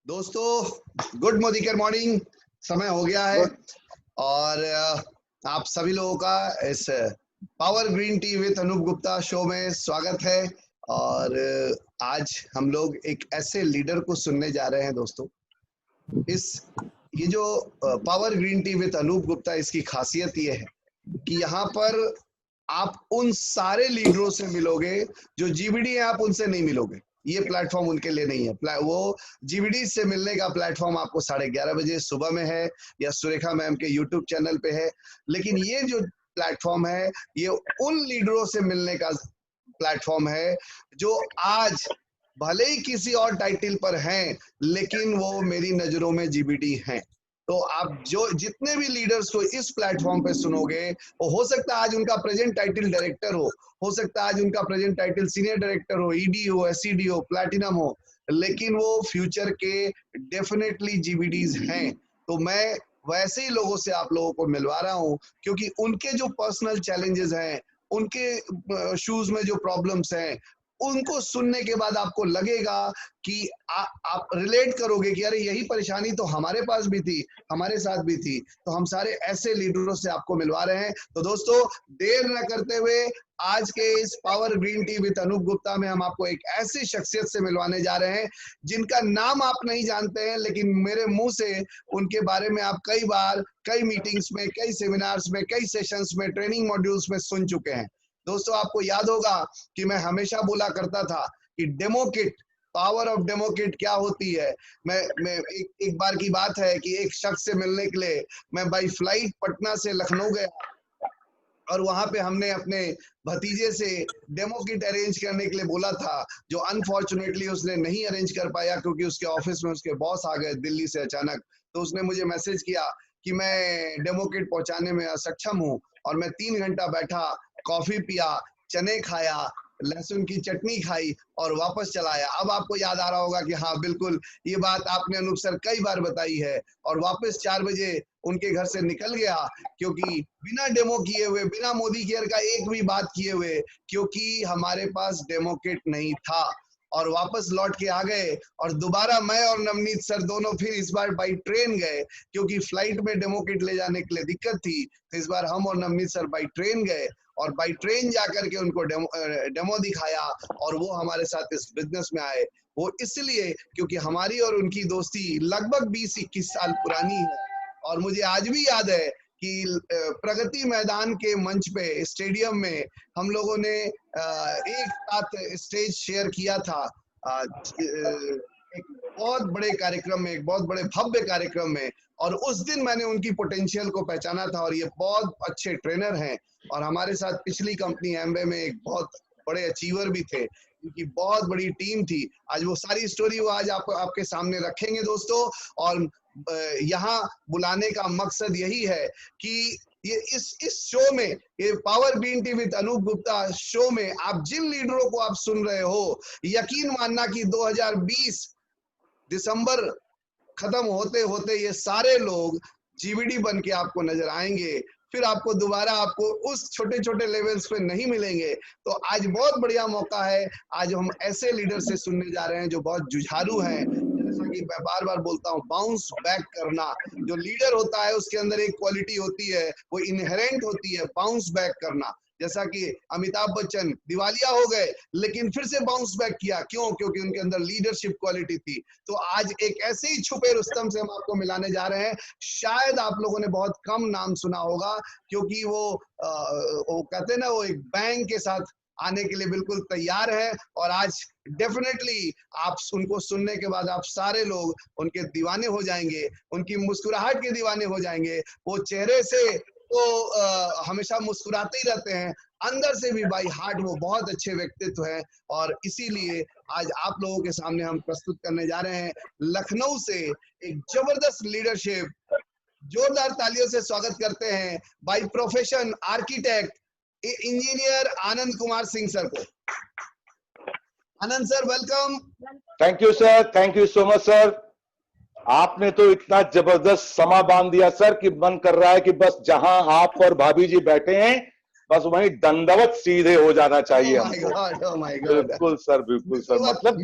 दोस्तों good मोदिकर morning समय हो गया है और आप सभी लोगों का इस power green tea with Anoop Gupta show में स्वागत है। और आज हम लोग एक ऐसे लीडर को सुनने जा रहे हैं दोस्तों। ये जो power green tea with Anoop Gupta, इसकी खासियत ये है कि यहाँ पर आप उन सारे लीडरों से मिलोगे जो जीबीडी है, आप उनसे नहीं मिलोगे। ये प्लेटफॉर्म उनके लिए नहीं है। वो जीबीडी से मिलने का प्लेटफॉर्म आपको 11:30 बजे सुबह में है या सुरेखा मैम के यूट्यूब चैनल पे है। लेकिन ये जो प्लेटफॉर्म है ये उन लीडरों से मिलने का प्लेटफॉर्म है जो आज भले ही किसी और टाइटल पर हैं लेकिन वो मेरी नजरों में जीबीडी हैं। तो आप जो जितने भी लीडर्स को इस प्लेटफॉर्म पे सुनोगे, वो हो सकता है आज उनका प्रेजेंट टाइटल डायरेक्टर हो सकता है आज उनका प्रेजेंट टाइटल सीनियर डायरेक्टर हो, ईडी हो, एसईडी हो, प्लैटिनम हो, लेकिन वो फ्यूचर के डेफिनेटली जीबीडीज हैं। तो मैं वैसे ही लोगों से आप लोगों को मिलवा रहा हूँ क्योंकि उनके जो पर्सनल चैलेंजेस हैं, उनके शूज में जो प्रॉब्लम्स हैं, उनको सुनने के बाद आपको लगेगा कि आप रिलेट करोगे कि अरे यही परेशानी तो हमारे पास भी थी, हमारे साथ भी थी। तो हम सारे ऐसे लीडरों से आपको मिलवा रहे हैं। तो दोस्तों देर न करते हुए आज के इस power green tea with Anoop Gupta में हम आपको एक ऐसी शख्सियत से मिलवाने जा रहे हैं जिनका नाम आप नहीं जानते हैं, लेकिन मेरे मुंह से उनके बारे में आप कई बार कई मीटिंग्स में, कई सेमिनार्स में, कई सेशंस में, ट्रेनिंग मॉड्यूल्स में सुन चुके हैं। दोस्तों आपको याद होगा कि मैं हमेशा बोला करता था कि demo kit, power of demo kit क्या होती है। मैं एक बार की बात है कि एक शख्स से मिलने के लिए मैं बाई फ्लाइट पटना से लखनऊ गया और वहां पे हमने अपने भतीजे से डेमो किट अरेंज करने के लिए बोला था, जो अनफॉर्चुनेटली उसने नहीं अरेंज कर पाया क्योंकि उसके ऑफिस में उसके बॉस आ गए दिल्ली से अचानक। तो उसने मुझे मैसेज किया कि मैं डेमो किट पहुंचाने में असक्षम हूँ और मैं 3 घंटा बैठा, कॉफी पिया, चने खाया, लहसुन की चटनी खाई और वापस चला आया। अब आपको याद आ रहा होगा कि हाँ बिल्कुल ये बात आपने अनूप सर कई बार बताई है। और वापस 4 बजे उनके घर से निकल गया क्योंकि बिना डेमो किए हुए, बिना मोदी केयर का एक भी बात किए हुए, क्योंकि हमारे पास डेमो किट नहीं था। और वापस लौट के आ गए और दोबारा मैं और नवनीत सर दोनों फिर इस बार बाई ट्रेन गए क्योंकि फ्लाइट में डेमो किट ले जाने के लिए दिक्कत थी। तो इस बार हम और नवनीत सर बाई ट्रेन गए और बाई ट्रेन जाकर के उनको डेमो दिखाया और वो हमारे साथ इस बिजनेस में आए। वो इसलिए क्योंकि हमारी और उनकी दोस्ती लगभग 20-21 साल पुरानी है। और मुझे आज भी याद है कि प्रगति मैदान के मंच पे, स्टेडियम में हम लोगों ने एक साथ स्टेज शेयर किया था एक बहुत बड़े कार्यक्रम में, एक बहुत बड़े भव्य कार्यक्रम में। और उस दिन मैंने उनकी पोटेंशियल को पहचाना था और ये बहुत अच्छे ट्रेनर हैं और हमारे साथ पिछली कंपनी एमवे में एक बहुत बड़े अचीवर भी थे, उनकी बहुत बड़ी टीम थी। आज वो सारी स्टोरी वो आज आपके सामने रखेंगे दोस्तों। और यहाँ बुलाने का मकसद यही है कि ये इस शो में, ये power green tea with Anoop Gupta show में आप जिन लीडरों को आप सुन रहे हो, यकीन मानना कि 2020 दिसंबर खत्म होते होते ये सारे लोग जीबीडी बन के आपको नजर आएंगे। फिर आपको दोबारा आपको उस छोटे छोटे लेवल्स पे नहीं मिलेंगे। तो आज बहुत बढ़िया मौका है। आज हम ऐसे लीडर से सुनने जा रहे हैं जो बहुत जुझारू हैं। जैसा कि मैं बार बार बोलता हूँ, बाउंस बैक करना। जो लीडर होता है उसके अंदर एक क्वालिटी होती है, वो इनहेरेंट होती है, बाउंस बैक करना। जैसा कि अमिताभ बच्चन दिवालिया हो गए लेकिन फिर से बाउंस बैक किया, क्यों? क्योंकि उनके अंदर लीडरशिप क्वालिटी थी। तो आज एक ऐसे ही छुपे रुस्तम से हम आपको मिलाने जा रहे हैं। शायद आप लोगों ने बहुत कम नाम सुना होगा क्योंकि वो कहते हैं ना, वो एक बैंग के साथ आने के लिए बिल्कुल तैयार है। और आज डेफिनेटली आप उनको सुनने के बाद आप सारे लोग उनके दीवाने हो जाएंगे, उनकी मुस्कुराहट के दीवाने हो जाएंगे। वो चेहरे से तो हमेशा मुस्कुराते ही रहते हैं, अंदर से भी बाई हार्ट वो बहुत अच्छे व्यक्तित्व हैं। और इसीलिए आज आप लोगों के सामने हम प्रस्तुत करने जा रहे हैं लखनऊ से एक जबरदस्त लीडरशिप। जोरदार तालियों से स्वागत करते हैं by profession architect, engineer Anand Kumar Singh sir को। Anand sir welcome. Thank you sir, thank you so much sir. आपने तो इतना जबरदस्त समा बांध दिया सर कि मन कर रहा है कि बस जहां आप और भाभी जी बैठे हैं बस वहीं दंडवत सीधे हो जाना चाहिए Oh my हमको। God, oh my God. बिल्कुल सर, बिल्कुल सर, But मतलब you-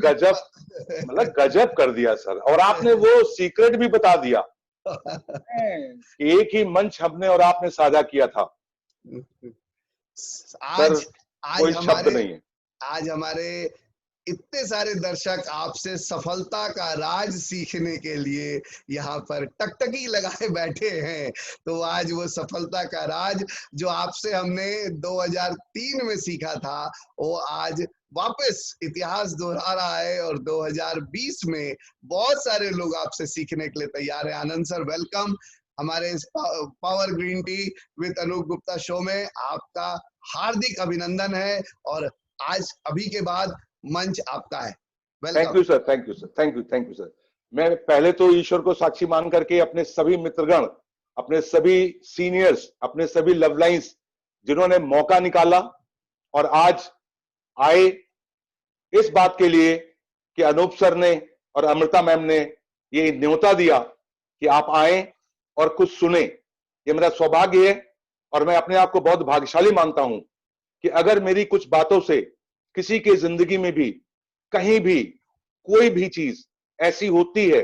मतलब गजब कर दिया सर। और आपने वो सीक्रेट भी बता दिया कि एक ही मंच हमने और आपने साझा किया था। सर आज आज कोई शब्द हमारे नहीं है। आज हमारे इतने सारे दर्शक आपसे सफलता का राज सीखने के लिए यहाँ पर टकटकी लगाए बैठे हैं। तो आज वो सफलता का राज जो आपसे हमने 2003 में सीखा था, वो आज वापस इतिहास दोहरा रहा है और 2020 में बहुत सारे लोग आपसे सीखने के लिए तैयार हैं। आनंद सर, वेलकम हमारे इस power green tea with Anoop Gupta show में। आपका हार्दिक अभिनंदन है और आज अभी के बाद मंच आपका है। Thank you sir, thank you sir, thank you sir. मैं पहले तो ईश्वर को साक्षी मान करके अपने सभी मित्रगण, अपने सभी सीनियर्स, अपने सभी लव लाइन्स जिन्होंने मौका निकाला और आज आए इस बात के लिए कि अनूप सर ने और अमृता मैम ने ये न्योता दिया कि आप आए और कुछ सुने, ये मेरा सौभाग्य है। और मैं अपने आप को बहुत भाग्यशाली मानता हूं कि अगर मेरी कुछ बातों से किसी के जिंदगी में भी कहीं भी कोई भी चीज ऐसी होती है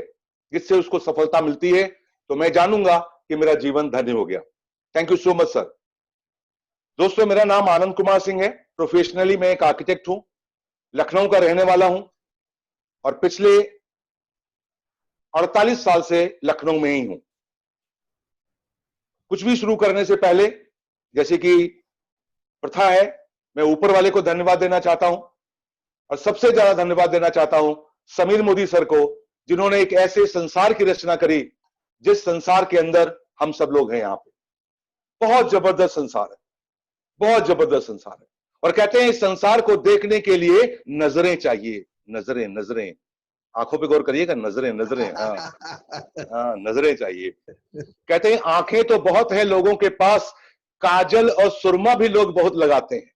जिससे उसको सफलता मिलती है, तो मैं जानूंगा कि मेरा जीवन धन्य हो गया। Thank you so much sir. दोस्तों, मेरा नाम आनंद कुमार सिंह है। प्रोफेशनली मैं एक आर्किटेक्ट हूं, लखनऊ का रहने वाला हूं और पिछले 48 साल से लखनऊ में ही हूं। कुछ भी शुरू करने से पहले, जैसे कि प्रथा है, मैं ऊपर वाले को धन्यवाद देना चाहता हूं और सबसे ज्यादा धन्यवाद देना चाहता हूं समीर मोदी सर को, जिन्होंने एक ऐसे संसार की रचना करी जिस संसार के अंदर हम सब लोग हैं। यहां पे बहुत जबरदस्त संसार है, बहुत जबरदस्त संसार है। और कहते हैं इस संसार को देखने के लिए नजरें चाहिए। नजरें, नजरें, आंखों पे गौर करिएगा, नजरें, नजरें, हाँ, नजरें चाहिए। कहते हैं आंखें तो बहुत है लोगों के पास, काजल और सुरमा भी लोग बहुत लगाते हैं।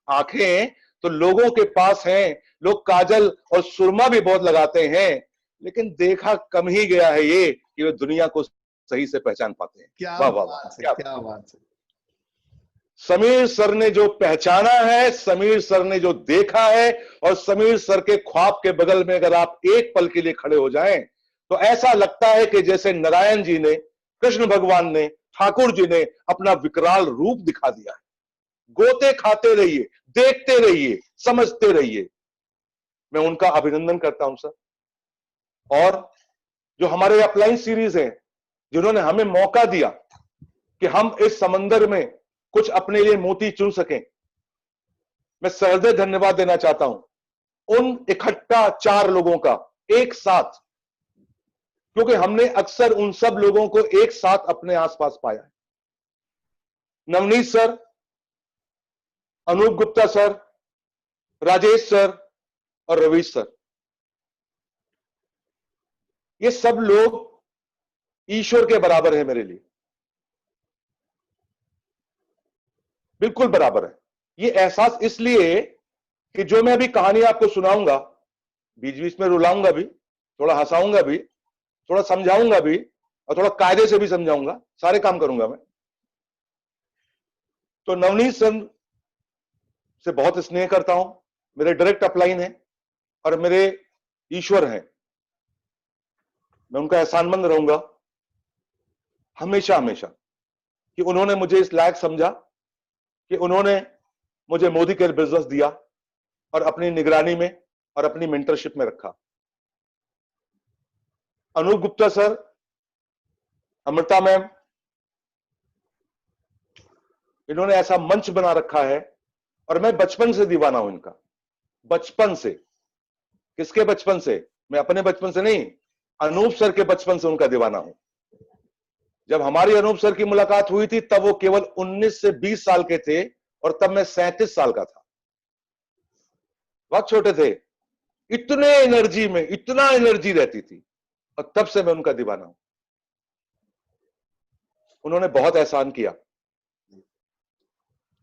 आंखें तो लोगों के पास हैं, लोग काजल और सुरमा भी बहुत लगाते हैं, लेकिन देखा कम ही गया है ये कि वे दुनिया को सही से पहचान पाते हैं। क्या वाह वाह बात वाह, है, क्या बात है। समीर सर ने जो पहचाना है, समीर सर ने जो देखा है, और समीर सर के ख्वाब के बगल में अगर आप एक पल के लिए खड़े हो जाएं तो ऐसा लगता है कि जैसे नारायण जी ने, कृष्ण भगवान ने, ठाकुर जी ने अपना विकराल रूप दिखा दिया है। गोते खाते रहिए, देखते रहिए, समझते रहिए। मैं उनका अभिनंदन करता हूं सर। और जो हमारे अपलाइन सीरीज है, जिन्होंने हमें मौका दिया कि हम इस समंदर में कुछ अपने लिए मोती चुन सकें, मैं सहृदय धन्यवाद देना चाहता हूं उन इकट्ठा 4 लोगों का एक साथ, क्योंकि हमने अक्सर उन सब लोगों को एक साथ अपने आसपास पाया है। Navneet sir, Anoop Gupta sir, Rajesh sir और रवीश सर, ये सब लोग ईश्वर के बराबर है मेरे लिए, बिल्कुल बराबर है। ये एहसास इसलिए कि जो मैं अभी कहानी आपको सुनाऊंगा, बीच बीच में रुलाऊंगा भी, थोड़ा हंसाऊंगा भी, थोड़ा समझाऊंगा भी और थोड़ा कायदे से भी समझाऊंगा, सारे काम करूंगा मैं। तो नवनीत सर से बहुत स्नेह करता हूं, मेरे डायरेक्ट अपलाइन है और मेरे ईश्वर हैं। मैं उनका एहसानमंद रहूंगा हमेशा हमेशा कि उन्होंने मुझे इस लायक समझा कि उन्होंने मुझे मोदी केयर बिजनेस दिया और अपनी निगरानी में और अपनी मेंटरशिप में रखा। अनूप गुप्ता सर, अमृता मैम, इन्होंने ऐसा मंच बना रखा है और मैं बचपन से दीवाना हूं इनका, बचपन से। किसके बचपन से? मैं अपने बचपन से नहीं, अनूप सर के बचपन से उनका दीवाना हूं। जब हमारी अनूप सर की मुलाकात हुई थी तब वो केवल 19 से 20 साल के थे और तब मैं 37 साल का था, बहुत छोटे थे। इतने एनर्जी में, इतना एनर्जी रहती थी और तब से मैं उनका दीवाना हूं। उन्होंने बहुत एहसान किया।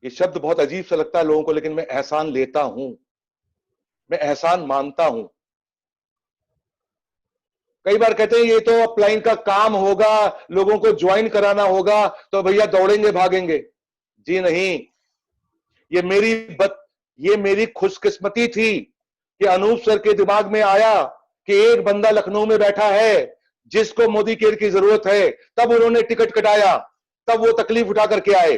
ये शब्द बहुत अजीब सा लगता है लोगों को, लेकिन मैं एहसान लेता हूं, मैं एहसान मानता हूं। कई बार कहते हैं ये तो अपलाइन का काम होगा, लोगों को ज्वाइन कराना होगा, तो भैया दौड़ेंगे भागेंगे। जी नहीं, ये मेरी खुशकिस्मती थी कि अनूप सर के दिमाग में आया कि एक बंदा लखनऊ में बैठा है जिसको मोदी केयर की जरूरत है, तब उन्होंने टिकट कटाया, तब वो तकलीफ उठा करके आए।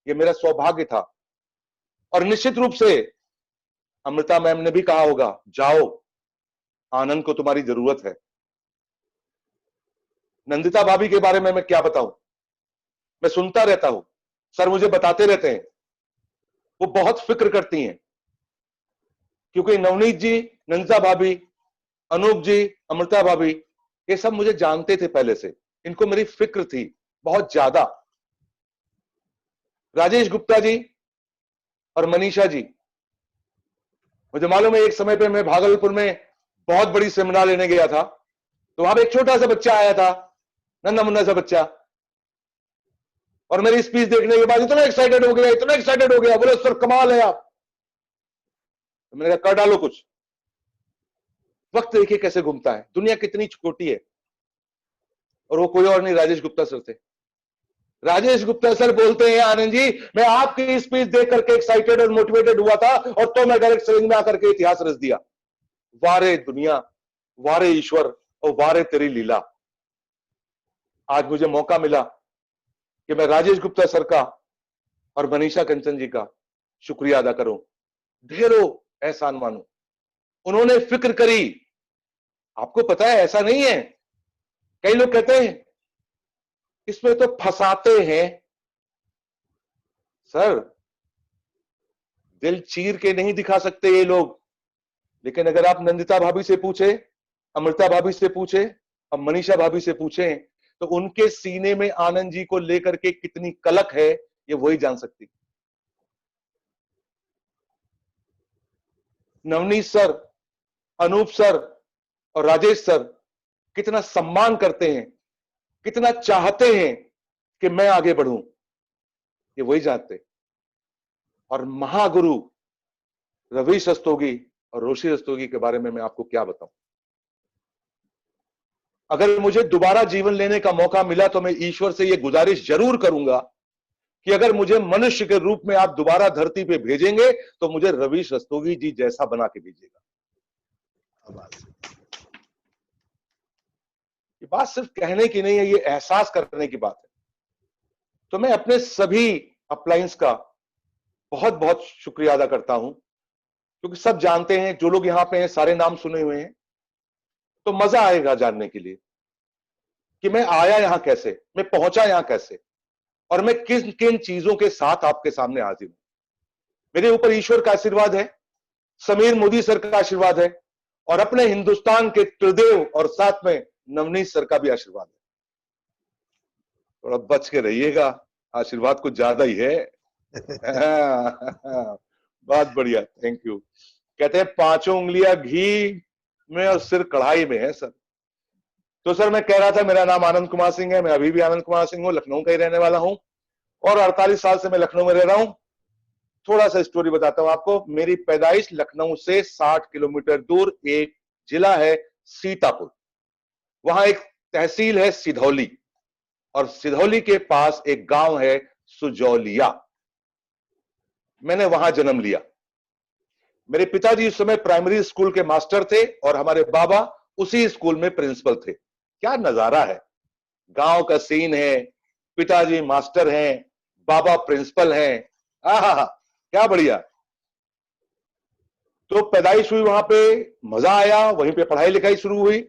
ये मेरा सौभाग्य था। और निश्चित रूप से अमृता मैम ने भी कहा होगा, जाओ, आनंद को तुम्हारी जरूरत है। नंदिता भाभी के बारे में मैं क्या बताऊं, मैं सुनता रहता हूं, सर मुझे बताते रहते हैं, वो बहुत फिक्र करती हैं, क्योंकि नवनीत जी, नंदिता भाभी, अनूप जी, अमृता भाभी, ये सब मुझे जानते थे पहले से, इनको मेरी फिक्र थी बहुत ज्यादा। राजेश गुप्ता जी और मनीषा जी, मुझे मालूम है एक समय पे मैं भागलपुर में बहुत बड़ी सेमिनार लेने गया था, तो वहां पे एक छोटा सा बच्चा आया था, नन्ना मुन्ना सा बच्चा, और मेरी स्पीच देखने के बाद इतना एक्साइटेड हो गया, इतना एक्साइटेड हो गया, बोले सर कमाल है आप। तो मैंने कहा कर डालो कुछ। वक्त देखिए कैसे घूमता है, दुनिया कितनी छोटी है। और वो कोई और नहीं, राजेश गुप्ता सर थे। राजेश गुप्ता सर बोलते हैं, आनंद जी मैं आपकी स्पीच देख करके एक्साइटेड और मोटिवेटेड हुआ था, और तो मैं डायरेक्ट सेलिंग में आकर के इतिहास रच दिया। वारे दुनिया, वारे ईश्वर, और वारे तेरी लीला। आज मुझे मौका मिला कि मैं राजेश गुप्ता सर का और मनीषा कंचन जी का शुक्रिया अदा करूं, ढेरों एहसान मानूं। उन्होंने फिक्र करी। आपको पता है ऐसा नहीं है, कई लोग कहते हैं इसमें तो फंसाते हैं। सर दिल चीर के नहीं दिखा सकते ये लोग, लेकिन अगर आप नंदिता भाभी से पूछे, अमृता भाभी से पूछे, अब मनीषा भाभी से पूछे, तो उनके सीने में आनंद जी को लेकर के कितनी कलक है ये वही जान सकती। नवनीत सर, अनूप सर और राजेश सर कितना सम्मान करते हैं, कितना चाहते हैं कि मैं आगे बढ़ूं, ये वही जानते। और महागुरु रवीश रस्तोगी और रोशी रस्तोगी के बारे में मैं आपको क्या बताऊं। अगर मुझे दोबारा जीवन लेने का मौका मिला तो मैं ईश्वर से यह गुजारिश जरूर करूंगा कि अगर मुझे मनुष्य के रूप में आप दोबारा धरती पे भेजेंगे तो मुझे रवीश रस्तोगी जी जैसा बना के भेजिएगा। ये बात सिर्फ कहने की नहीं है, ये एहसास करने की बात है। तो मैं अपने सभी अपलाइंस का बहुत बहुत शुक्रिया अदा करता हूं, क्योंकि सब जानते हैं, जो लोग यहां पे हैं सारे नाम सुने हुए हैं, तो मजा आएगा जानने के लिए कि मैं आया यहां कैसे, मैं पहुंचा यहां कैसे, और मैं किन किन चीजों के साथ आपके सामने हाजिर हूं। मेरे ऊपर ईश्वर का आशीर्वाद है, समीर मोदी सर का आशीर्वाद है, और अपने हिंदुस्तान के त्रिदेव और साथ में नवनीत सर का भी आशीर्वाद है। थोड़ा बच के रहिएगा, आशीर्वाद कुछ ज्यादा ही है। बहुत बढ़िया, थैंक यू। कहते हैं पांचों उंगलियां घी में और सिर कढ़ाई में है सर। तो सर मैं कह रहा था, मेरा नाम आनंद कुमार सिंह है, मैं अभी भी आनंद कुमार सिंह हूँ, लखनऊ का ही रहने वाला हूँ, और 48 साल से मैं लखनऊ में रह रहा हूं। थोड़ा सा स्टोरी बताता हूं आपको। मेरी पैदाइश लखनऊ से 60 किलोमीटर दूर एक जिला है सीतापुर, वहां एक तहसील है सिधौली, और सिधौली के पास एक गांव है सुजौलिया। मैंने वहां जन्म लिया। मेरे पिताजी उस समय प्राइमरी स्कूल के मास्टर थे और हमारे बाबा उसी स्कूल में प्रिंसिपल थे। क्या नजारा है, गांव का सीन है, पिताजी मास्टर हैं, बाबा प्रिंसिपल हैं, आहा क्या बढ़िया। तो पैदाइश हुई वहां पे, मजा आया, वहीं पे पढ़ाई लिखाई शुरू हुई।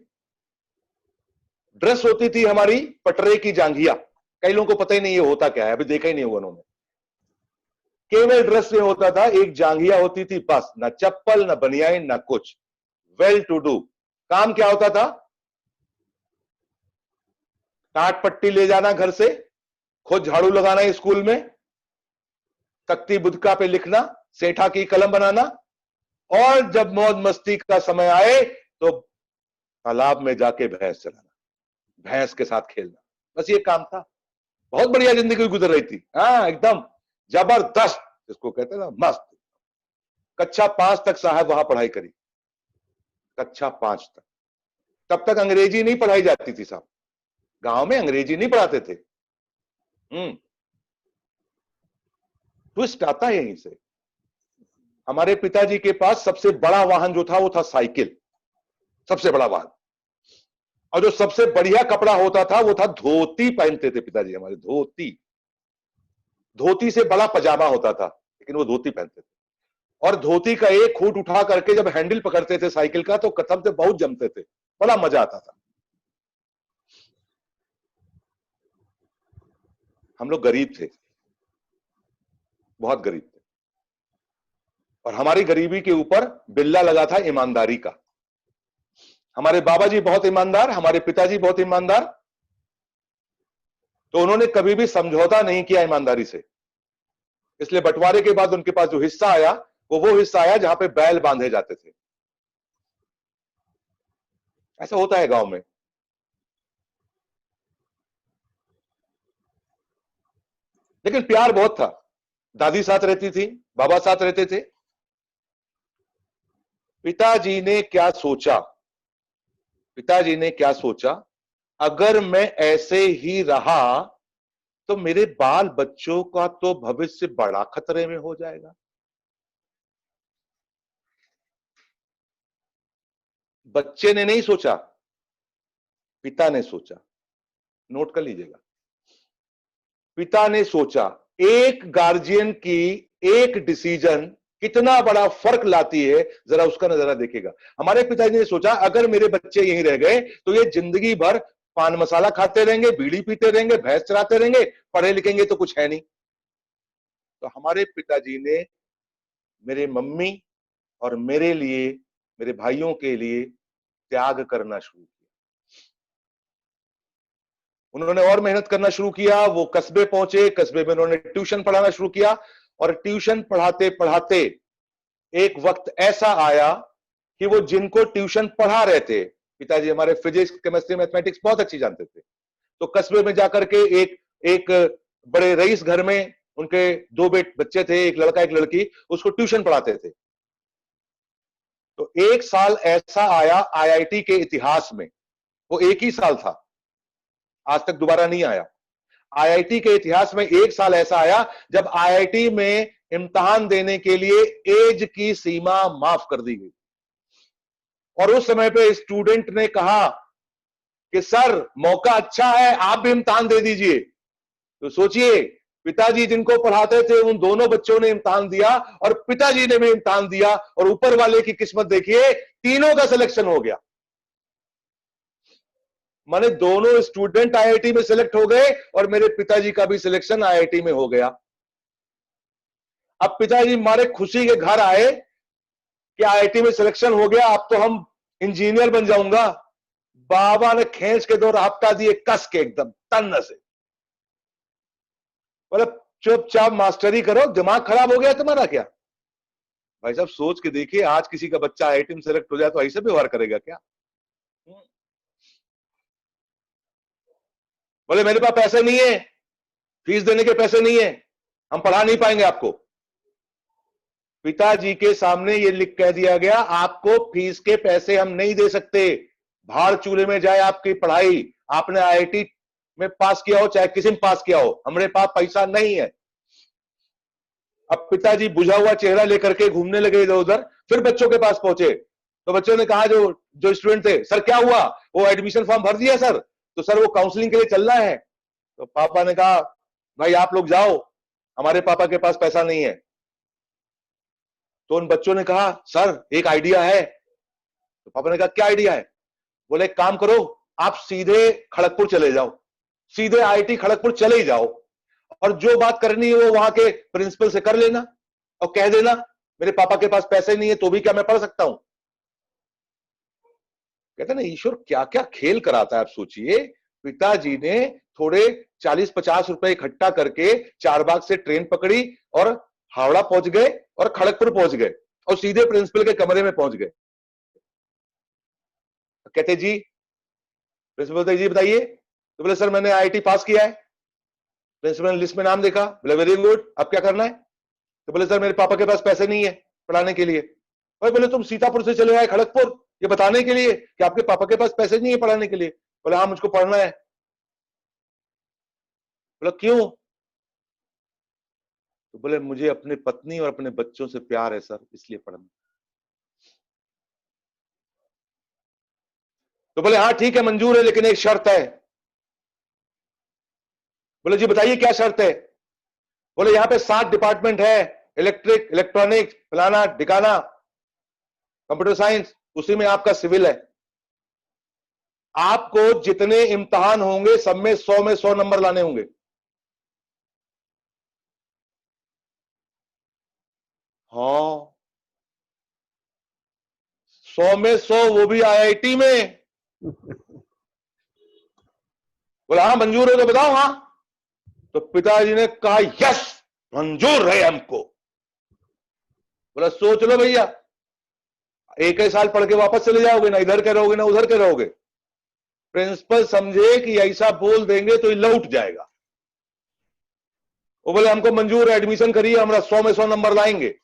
ड्रेस होती थी हमारी पटरे की जांघिया, कई लोगों को पता ही नहीं ये होता क्या है, अभी देखा ही नहीं होगा उन्होंने। केवल ड्रेस में होता था, एक जांघिया होती थी बस, ना चप्पल ना बनियान ना कुछ। Well to do. काम क्या होता था, टाट पट्टी ले जाना घर से, खुद झाड़ू लगाना स्कूल में, तख्ती बुदका पे लिखना, सेठा की कलम बनाना, और जब मौज मस्ती का समय आए तो तालाब में जाके भैंस चलाना, भैंस के साथ खेलना, बस ये काम था। बहुत बढ़िया जिंदगी गुजर रही थी, हाँ एकदम जबरदस्त, जिसको कहते हैं ना मस्त। कक्षा 5 तक साहब वहां पढ़ाई करी, कक्षा 5 तक। तब तक अंग्रेजी नहीं पढ़ाई जाती थी साहब, गांव में अंग्रेजी नहीं पढ़ाते थे। ट्विस्ट आता है यहीं से। हमारे पिताजी के पास सबसे बड़ा वाहन जो था वो था साइकिल, सबसे बड़ा वाहन। और जो सबसे बढ़िया कपड़ा होता था वो था धोती पहनते थे पिताजी हमारे, धोती। धोती से बड़ा पजामा होता था, लेकिन वो धोती पहनते थे। और धोती का एक खूंट उठा करके जब हैंडल पकड़ते थे साइकिल का तो कसम से बहुत जमते थे, बड़ा मजा आता था। हम लोग गरीब थे, बहुत गरीब थे, और हमारी गरीबी के ऊपर बिल्ला लगा था ईमानदारी का। हमारे बाबा जी बहुत ईमानदार, हमारे पिताजी बहुत ईमानदार, तो उन्होंने कभी भी समझौता नहीं किया ईमानदारी से। इसलिए बंटवारे के बाद उनके पास जो हिस्सा आया वो हिस्सा आया जहां पे बैल बांधे जाते थे। ऐसा होता है गांव में। लेकिन प्यार बहुत था। दादी साथ रहती थी, बाबा साथ रहते थे। पिताजी ने क्या सोचा, पिताजी ने क्या सोचा, अगर मैं ऐसे ही रहा तो मेरे बाल बच्चों का तो भविष्य बड़ा खतरे में हो जाएगा। बच्चे ने नहीं सोचा, पिता ने सोचा। नोट कर लीजिएगा, पिता ने सोचा। एक गार्जियन की एक डिसीजन कितना बड़ा फर्क लाती है, जरा उसका नजारा देखिएगा। हमारे पिताजी ने सोचा अगर मेरे बच्चे यहीं रह गए तो ये जिंदगी भर पान मसाला खाते रहेंगे, बीड़ी पीते रहेंगे, भैंस चराते रहेंगे, पढ़े लिखेंगे तो कुछ है नहीं। तो हमारे पिताजी ने मेरे मम्मी और मेरे लिए, मेरे भाइयों के लिए त्याग करना शुरू किया। उन्होंने और मेहनत करना शुरू किया। वो कस्बे पहुंचे, कस्बे में उन्होंने ट्यूशन पढ़ाना शुरू किया, और ट्यूशन पढ़ाते पढ़ाते एक वक्त ऐसा आया कि वो जिनको ट्यूशन पढ़ा रहे थे, पिताजी हमारे फिजिक्स, केमिस्ट्री, मैथमेटिक्स बहुत अच्छी जानते थे, तो कस्बे में जाकर के एक बड़े रईस घर में उनके दो बच्चे थे, एक लड़का एक लड़की, उसको ट्यूशन पढ़ाते थे। तो एक साल ऐसा आया आईआईटी के इतिहास में, वो एक ही साल था, आज तक दोबारा नहीं आया। आईआईटी के इतिहास में एक साल ऐसा आया जब आईआईटी में इम्तिहान देने के लिए एज की सीमा माफ कर दी गई। और उस समय पे स्टूडेंट ने कहा कि सर मौका अच्छा है, आप भी इम्तिहान दे दीजिए। तो सोचिए, पिताजी जिनको पढ़ाते थे उन दोनों बच्चों ने इम्तिहान दिया और पिताजी ने भी इम्तिहान दिया, और ऊपर वाले की किस्मत देखिए, तीनों का सिलेक्शन हो गया। माने दोनों स्टूडेंट आईआईटी में सिलेक्ट हो गए और मेरे पिताजी का भी सिलेक्शन आईआईटी में हो गया। अब पिताजी मारे खुशी के घर आए कि आईआईटी में सिलेक्शन हो गया, अब तो हम इंजीनियर बन जाऊंगा। बाबा ने खींच के 2 हफ्ता दिए, कस के एकदम तन्न से। बोले चुपचाप मास्टरी करो, दिमाग खराब हो गया तुम्हारा क्या? भाई साहब सोच के देखिए, आज किसी का बच्चा आईआईटी में सिलेक्ट हो जाए तो ऐसे व्यवहार करेगा क्या? बोले मेरे पास पैसे नहीं है, फीस देने के पैसे नहीं है, हम पढ़ा नहीं पाएंगे आपको। पिताजी के सामने ये लिख कह दिया गया, आपको फीस के पैसे हम नहीं दे सकते, भाड़ चूल्हे में जाए आपकी पढ़ाई। आपने आईआईटी में पास किया हो चाहे किसी में पास किया हो, हमारे पास पैसा नहीं है। अब पिताजी बुझा हुआ चेहरा लेकर के घूमने लगे इधर उधर, फिर बच्चों के पास पहुंचे। तो बच्चों ने कहा, जो जो स्टूडेंट थे, सर क्या हुआ? वो एडमिशन फॉर्म भर दिया सर? तो सर वो काउंसलिंग के लिए चल रहा है। तो पापा ने कहा, भाई आप लोग जाओ, हमारे पापा के पास पैसा नहीं है। तो उन बच्चों ने कहा, सर एक आइडिया है। तो पापा ने कहा, क्या आइडिया है? बोले एक काम करो, आप सीधे खड़गपुर चले जाओ, सीधे आईआईटी खड़गपुर चले ही जाओ, और जो बात करनी है वो वहां के प्रिंसिपल से कर लेना, और कह देना मेरे पापा के पास पैसे नहीं है तो भी क्या मैं पढ़ सकता हूं। कहते ना, ईश्वर क्या क्या खेल कराता है। आप सोचिए, पिताजी ने थोड़े 40-50 रुपए इकट्ठा करके चारबाग से ट्रेन पकड़ी और हावड़ा पहुंच गए और खड़गपुर पहुंच गए और सीधे प्रिंसिपल के कमरे में पहुंच गए। कहते जी, प्रिंसिपल जी बताइए। तो बोले सर मैंने आईआईटी पास किया है। प्रिंसिपल ने लिस्ट में नाम देखा, बोले वेरी गुड, अब क्या करना है? तो बोले सर मेरे पापा के पास पैसे नहीं है पढ़ाने के लिए। भाई बोले तुम सीतापुर से चले आए खड़गपुर ये बताने के लिए कि आपके पापा के पास पैसे नहीं है पढ़ाने के लिए? बोले हाँ मुझको पढ़ना है। बोला क्यों? तो बोले मुझे अपनी पत्नी और अपने बच्चों से प्यार है सर, इसलिए पढ़ना। तो बोले हाँ ठीक है, मंजूर है, लेकिन एक शर्त है। बोले जी बताइए क्या शर्त है। बोले यहां पे 7 डिपार्टमेंट है, इलेक्ट्रिक, इलेक्ट्रॉनिक्स, फलाना ढिकाना, कंप्यूटर साइंस, उसी में आपका सिविल है। आपको जितने इम्तिहान होंगे सब में 100 नंबर लाने होंगे। हाँ, 100 वो भी आईआईटी में। बोला हाँ मंजूर है तो बताओ। हाँ, तो पिताजी ने कहा यस मंजूर है हमको। बोला सोच लो भैया, एक ही साल पढ़ के वापस चले जाओगे, ना इधर के रहोगे ना उधर के रहोगे। प्रिंसिपल समझे कि ऐसा बोल देंगे तो ये लौट जाएगा। वो बोले हमको मंजूर है, एडमिशन करिए, हमारा 100 नंबर लाएंगे।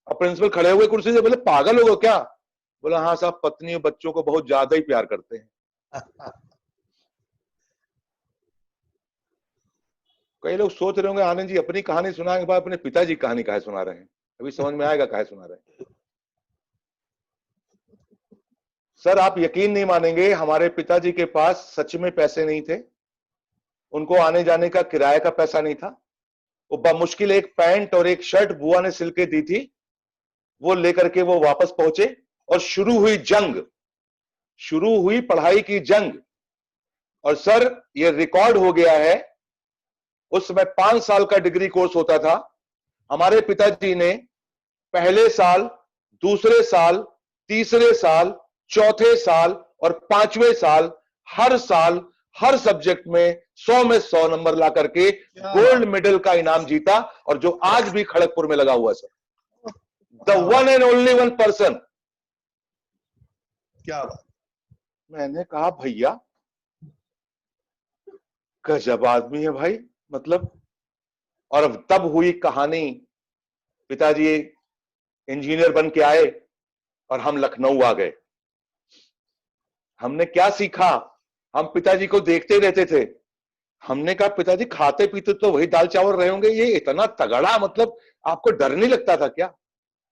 अब प्रिंसिपल खड़े हुए कुर्सी से, बोले पागल हो गए क्या। बोला हाँ साहब, पत्नी और बच्चों को बहुत ज्यादा ही प्यार करते हैं। कई लोग सोच रहे होंगे आनंद जी अपनी कहानी सुनाने के बाद अपने पिताजी की कहानी काहे सुना रहे हैं, अभी समझ में आएगा काहे सुना रहे हैं। सर आप यकीन नहीं मानेंगे, हमारे पिताजी के पास सच में पैसे नहीं थे। उनको आने जाने का किराए का पैसा नहीं था। वो बमुश्किल एक पैंट और एक शर्ट बुआ ने सिल के दी थी, वो लेकर के वो वापस पहुंचे। और शुरू हुई जंग, शुरू हुई पढ़ाई की जंग। और सर ये रिकॉर्ड हो गया है, उस समय 5 साल का डिग्री कोर्स होता था। हमारे पिताजी ने पहले साल, दूसरे साल, तीसरे साल, चौथे साल और 5वें साल, हर साल हर सब्जेक्ट में 100 नंबर ला करके गोल्ड मेडल का इनाम जीता। और जो आज भी खड़गपुर में लगा हुआ sir, the one and only one person. क्या बात। मैंने कहा भैया गजब आदमी है भाई, मतलब। और अब तब हुई कहानी, पिताजी इंजीनियर बन के आए और हम लखनऊ आ गए। हमने क्या सीखा, हम पिताजी को देखते रहते थे। हमने कहा पिताजी खाते पीते तो वही दाल चावल रहे होंगे, ये इतना तगड़ा, मतलब आपको डर नहीं लगता था क्या।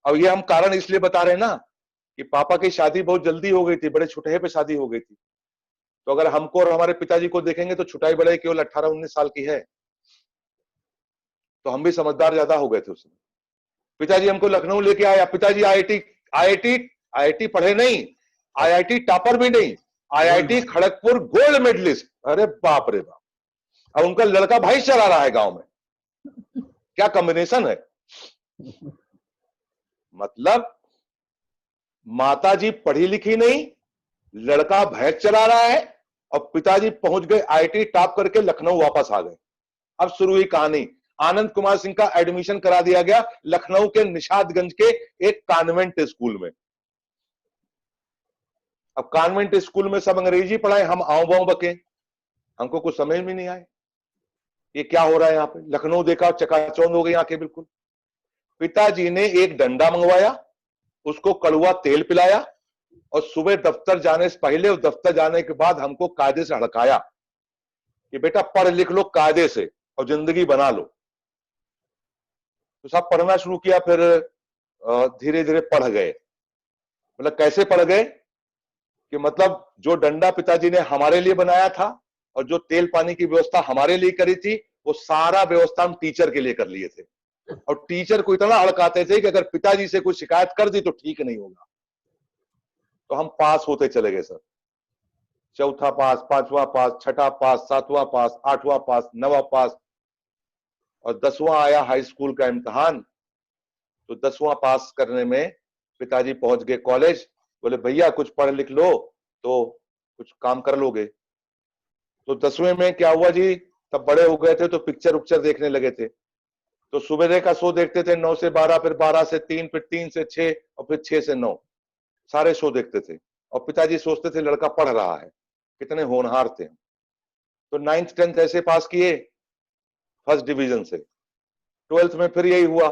अब ये हम कारण इसलिए बता रहे हैं ना कि पापा की शादी बहुत जल्दी हो गई थी, बड़े छुटहे पे शादी हो गई थी। तो अगर हमको और हमारे पिताजी को देखेंगे तो छुटाई बड़े केवल 18-19 साल की है। तो हम भी समझदार ज्यादा हो गए थे उसमें। पिताजी हमको लखनऊ लेके आया। पिताजी आईआईटी आईआईटी आईआईटी पढ़े नहीं, आईआईटी टॉपर भी नहीं, आईआईटी खड़गपुर गोल्ड मेडलिस्ट। अरे बाप रे बाप। अब उनका लड़का भाई चला रहा है गांव में, क्या कॉम्बिनेशन है। मतलब माताजी पढ़ी लिखी नहीं, लड़का भैंस चला रहा है, और पिताजी पहुंच गए आईआईटी टॉप करके लखनऊ वापस आ गए। अब शुरू हुई कहानी। आनंद कुमार सिंह का एडमिशन करा दिया गया लखनऊ के निशादगंज के एक कॉन्वेंट स्कूल में। अब कॉन्वेंट स्कूल में सब अंग्रेजी पढ़ाए, हम आऊं बाऊं बके, हमको कुछ समझ में नहीं आए ये क्या हो रहा है यहाँ पे। लखनऊ देखा, चकाचौंध हो गई आंखें बिल्कुल। पिताजी ने एक डंडा मंगवाया, उसको कड़वा तेल पिलाया, और सुबह दफ्तर जाने से पहले और दफ्तर जाने के बाद हमको कायदे से हड़काया कि बेटा पढ़ लिख लो कायदे से और जिंदगी बना लो। तो सब पढ़ना शुरू किया, फिर धीरे धीरे पढ़ गए। मतलब कैसे पढ़ गए कि मतलब जो डंडा पिताजी ने हमारे लिए बनाया था और जो तेल पानी की व्यवस्था हमारे लिए करी थी, वो सारा व्यवस्था हम टीचर के लिए कर लिए थे। और टीचर को इतना हड़काते थे कि अगर पिताजी से कुछ शिकायत कर दी तो ठीक नहीं होगा। तो हम पास होते चले गए सर, चौथा पास, पांचवा पास, छठा पास, सातवां पास, आठवां पास, नवा पास, और 10वां आया हाई स्कूल का इम्तिहान। तो 10वां पास करने में पिताजी पहुंच गए कॉलेज। बोले भैया कुछ पढ़ लिख लो तो कुछ काम कर लोगे। तो 10वें में क्या हुआ जी, तब बड़े हो गए थे तो पिक्चर उक्चर देखने लगे थे। तो सुबह का शो देखते थे 9 से 12, फिर 12 से 3, फिर 3 से 6, और फिर 6 से 9, सारे शो देखते थे। और पिताजी सोचते थे लड़का पढ़ रहा है, कितने होनहार थे। तो 9th 10th ऐसे पास किए फर्स्ट डिवीजन से। 12th में फिर यही हुआ,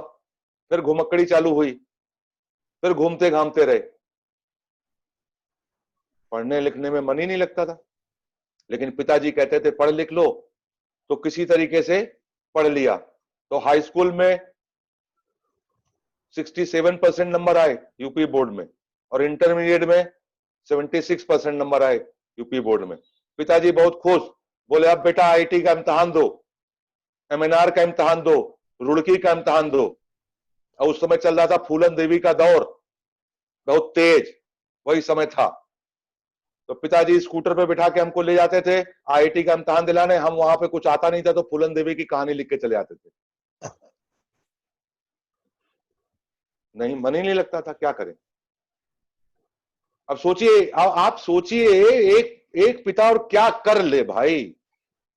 फिर घुमक्कड़ी चालू हुई, फिर घूमते घामते रहे। पढ़ने लिखने में मन ही नहीं लगता था, लेकिन पिताजी कहते थे पढ़ लिख लो, तो किसी तरीके से पढ़ लिया। तो हाई स्कूल में 67% नंबर आए यूपी बोर्ड में, और इंटरमीडिएट में 76% नंबर आए यूपी बोर्ड में। पिताजी बहुत खुश, बोले अब बेटा आईआईटी का इम्तिहान दो, एमएनआर का इम्तिहान दो, रुड़की का इम्तिहान दो। और उस समय चल रहा था फूलन देवी का दौर, बहुत तेज, वही समय था। तो पिताजी स्कूटर पे बिठा के हमको ले जाते थे आईआईटी का इम्तिहान दिलाने। हम वहां पे कुछ आता नहीं था तो फूलन देवी की कहानी लिख के चले आते थे। नहीं, मन ही नहीं लगता था, क्या करें। अब सोचिए, आप सोचिए, एक पिता और क्या कर ले भाई।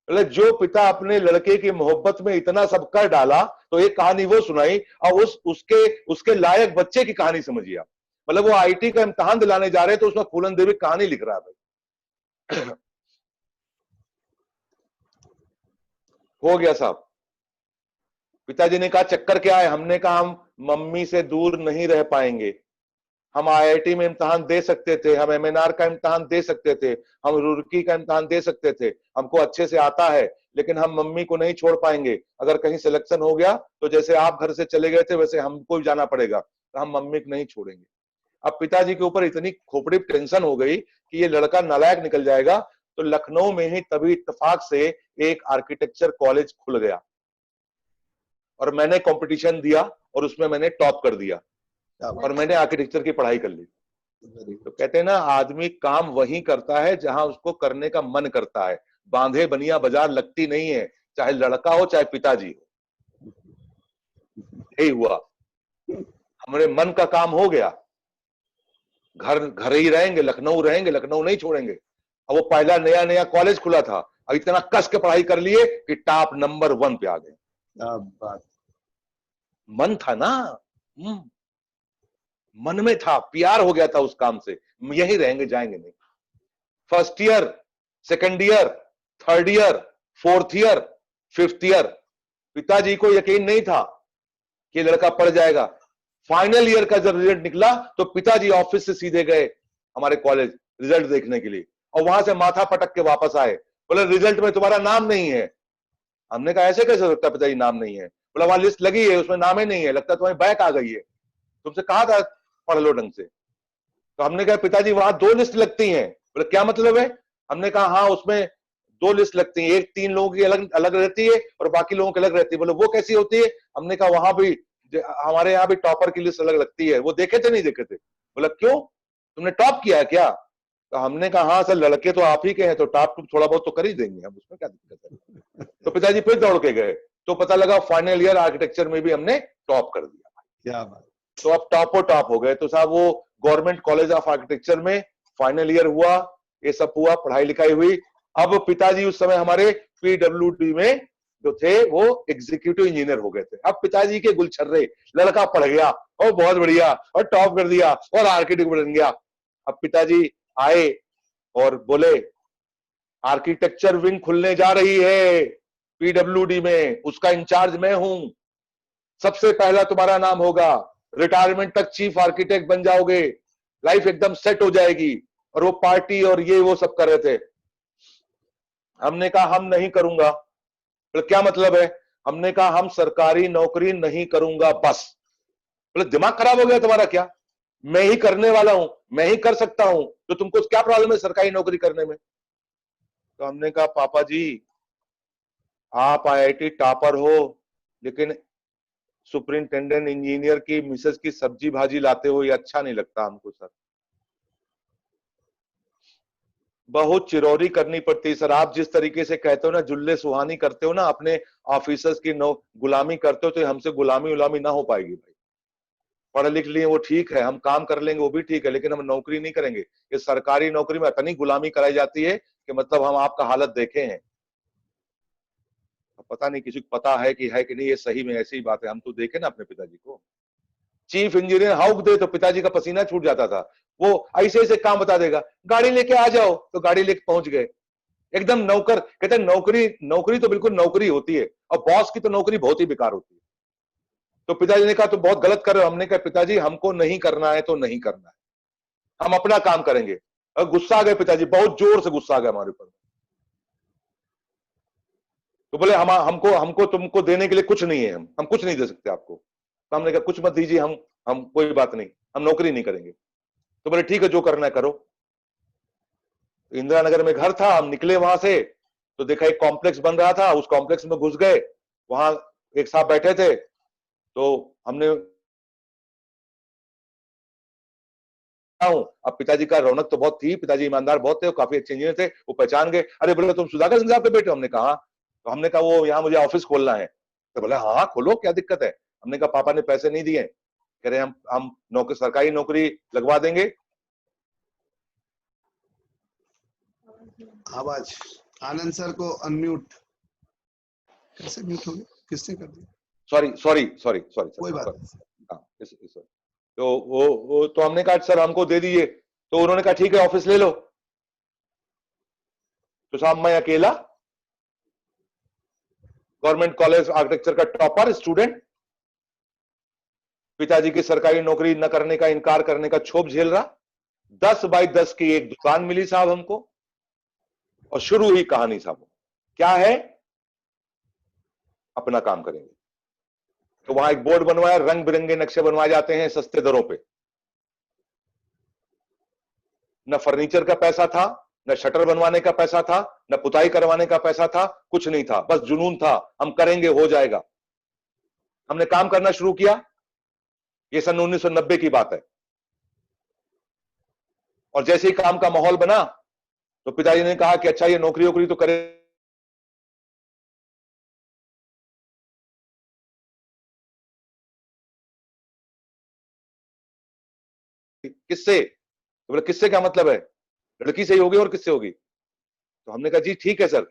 मतलब जो पिता अपने लड़के की मोहब्बत में इतना सब कर डाला, तो एक कहानी वो सुनाई, और उसके लायक बच्चे की कहानी समझिए आप। मतलब वो आईटी का इम्तिहान दिलाने जा रहे, तो उसमें फूलन देवी कहानी लिख रहा है भाई। हो गया साहब। पिताजी ने कहा चक्कर क्या है? हमने कहा हम मम्मी से दूर नहीं रह पाएंगे। हम आईआईटी में इम्तिहान दे सकते थे, हम एमएनआर का इम्तिहान दे सकते थे, हम रुड़की का इम्तिहान दे सकते थे, हमको अच्छे से आता है, लेकिन हम मम्मी को नहीं छोड़ पाएंगे। अगर कहीं सिलेक्शन हो गया तो जैसे आप घर से चले गए थे वैसे हमको भी जाना पड़ेगा, तो हम मम्मी को नहीं छोड़ेंगे। अब पिताजी के ऊपर इतनी खोपड़ी टेंशन हो गई कि ये लड़का नालायक निकल जाएगा। तो लखनऊ में ही तभी इत्तेफाक से एक आर्किटेक्चर कॉलेज खुल गया, और मैंने कंपटीशन दिया और उसमें मैंने टॉप कर दिया, और मैंने आर्किटेक्चर की पढ़ाई कर ली। तो कहते हैं ना, आदमी काम वही करता है जहां उसको करने का मन करता है। बांधे बनिया बाजार लगती नहीं है, चाहे लड़का हो चाहे पिताजी हो। यही हुआ, हमारे मन का काम हो गया। घर घर ही रहेंगे, लखनऊ रहेंगे, लखनऊ नहीं छोड़ेंगे। अब वो पहला नया नया कॉलेज खुला था, अब इतना कस के पढ़ाई कर लिए कि टॉप नंबर 1 पे आ गए। बात मन था ना, मन में था, प्यार हो गया था उस काम से, यही रहेंगे, जाएंगे नहीं। First year, second year, third year, fourth year, fifth year, पिताजी को यकीन नहीं था कि लड़का पढ़ जाएगा। फाइनल ईयर का जब रिजल्ट निकला तो पिताजी ऑफिस से सीधे गए हमारे कॉलेज रिजल्ट देखने के लिए, और वहां से माथा पटक के वापस आए। बोले रिजल्ट में तुम्हारा नाम नहीं है। हमने कहा ऐसे कैसे हो सकता है पिताजी, नाम नहीं है? बोला वहां लिस्ट लगी है, उसमें नाम ही नहीं है, लगता है तुम्हारी बैक आ गई है, तुमसे कहा था पढ़ लो ढंग से। तो हमने कहा पिताजी वहां 2 लिस्ट लगती हैं। बोले क्या मतलब है? हमने कहा हाँ उसमें 2 लिस्ट लगती है, एक 3 लोगों की अलग अलग रहती है और बाकी लोगों की अलग रहती है। बोले वो कैसी होती है? हमने कहा वहां भी हमारे यहाँ भी टॉपर की लिस्ट अलग लगती है। वो देखे थे नहीं देखे थे? बोला क्यों, तुमने टॉप किया है क्या? तो हमने कहा हाँ सर, लड़के तो आप ही के हैं तो टॉप थोड़ा बहुत तो कर ही देंगे हम, उसमें क्या दिक्कत है। तो पिताजी फिर दौड़ के गए, तो पता लगा फाइनल ईयर आर्किटेक्चर में भी हमने टॉप कर दिया। क्या बात। तो अब टॉप हो गए। तो साहब वो गवर्नमेंट कॉलेज ऑफ आर्किटेक्चर में फाइनल ईयर हुआ, ये सब हुआ, पढ़ाई लिखाई हुई। अब पिताजी उस समय हमारे पीडब्ल्यूडी में जो थे वो एग्जीक्यूटिव इंजीनियर हो गए थे। अब पिताजी के गुलछर्रे, लड़का पढ़ गया और बहुत बढ़िया और टॉप कर दिया और आर्किटेक्ट बन गया। अब पिताजी आए और बोले आर्किटेक्चर विंग खुलने जा रही है पीडब्ल्यूडी में, उसका इंचार्ज मैं हूं, सबसे पहला तुम्हारा नाम होगा, रिटायरमेंट तक चीफ आर्किटेक्ट बन जाओगे, लाइफ एकदम सेट हो जाएगी। और वो पार्टी और ये वो सब कर रहे थे। हमने कहा हम नहीं करूंगा। बोले क्या मतलब है? हमने कहा हम सरकारी नौकरी नहीं करूंगा बस। बोले दिमाग खराब हो गया तुम्हारा क्या? मैं ही करने वाला हूं, मैं ही कर सकता हूं, तो तुमको क्या प्रॉब्लम है सरकारी नौकरी करने में? तो हमने कहा पापा जी आप आईआईटी टॉपर हो, लेकिन सुपरिंटेंडेंट इंजीनियर की मिसेस की सब्जी भाजी लाते हो, ये अच्छा नहीं लगता हमको सर। बहुत चिरौरी करनी पड़ती है सर। आप जिस तरीके से कहते हो ना, जुल्ले सुहानी करते हो ना, अपने ऑफिसर्स की गुलामी करते हो, तो हमसे गुलामी उलामी ना हो पाएगी भाई। पढ़ लिख लिए वो ठीक है, हम काम कर लेंगे वो भी ठीक है, लेकिन हम नौकरी नहीं करेंगे। ये सरकारी नौकरी में इतनी गुलामी कराई जाती है कि मतलब हम आपका हालत देखे हैं। पता नहीं किसी को पता है कि नहीं, ये सही में ऐसी ही बात है। हम तो देखे ना अपने पिताजी को, चीफ इंजीनियर हाउक दे तो पिताजी का पसीना छूट जाता था। वो ऐसे ऐसे काम बता देगा, गाड़ी लेके आ जाओ, तो गाड़ी लेके पहुंच गए। एकदम नौकर। कहते हैं नौकरी तो बिल्कुल नौकरी होती है, और बॉस की तो नौकरी बहुत ही बेकार होती है। तो पिताजी ने कहा तो बहुत गलत कर रहे हो। हमने कहा पिताजी हमको नहीं करना है तो नहीं करना है, हम अपना काम करेंगे। और गुस्सा आ गए पिताजी, बहुत जोर से गुस्सा आ गया हमारे ऊपर। तो बोले हमको हमको तुमको देने के लिए कुछ नहीं है, हम कुछ नहीं दे सकते आपको। तो हमने कहा कुछ मत दीजिए, हम हम कोई बात नहीं, हम नौकरी नहीं करेंगे। तो बोले ठीक है, जो करना है करो। इंदिरा नगर में घर था, हम निकले वहां से तो देखा एक कॉम्प्लेक्स बन रहा था, उस कॉम्प्लेक्स में घुस गए। वहां एक साहब बैठे थे, तो हमने अब पिताजी का रौनक तो बहुत थी, पिताजी ईमानदार बहुत थे, काफी अच्छे इंजीनियर थे, वो पहचान गए। अरे बोले तुम सुधाकर सिंह साहब के बेटे? हमने कहा, तो हमने कहा वो यहाँ मुझे ऑफिस खोलना है। तो बोले हाँ खोलो, क्या दिक्कत है? हमने कहा पापा ने पैसे नहीं दिए। कह रहे हम नौकरी, सरकारी नौकरी लगवा देंगे। आवाज आनंद सर को अनम्यूट कैसे म्यूट हो गया, किसने कर दिया? सॉरी कोई बात नहीं। हाँ, तो वो तो हमने कहा सर हमको दे दीजिए। तो उन्होंने कहा ठीक है ऑफिस ले लो। तो साहब मैं अकेला गवर्नमेंट कॉलेज आर्किटेक्चर का टॉपर स्टूडेंट, पिताजी की सरकारी नौकरी न करने का, इनकार करने का क्षोभ झेल रहा। 10 बाई 10 की एक दुकान मिली साहब हमको, और शुरू हुई कहानी साहब। क्या है? अपना काम करेंगे। तो वहां एक बोर्ड बनवाया, रंग बिरंगे नक्शे बनवाए जाते हैं सस्ते दरों पे। न फर्नीचर का पैसा था, न शटर बनवाने का पैसा था, न पुताई करवाने का पैसा था, कुछ नहीं था, बस जुनून था, हम करेंगे, हो जाएगा। हमने काम करना शुरू किया। ये सन 1990 की बात है। और जैसे ही काम का माहौल बना तो पिताजी ने कहा कि अच्छा ये नौकरी वोकरी तो करे, किससे? तो बोले किससे क्या मतलब है, लड़की से ही होगी और किससे होगी? तो हमने कहा जी ठीक है सर,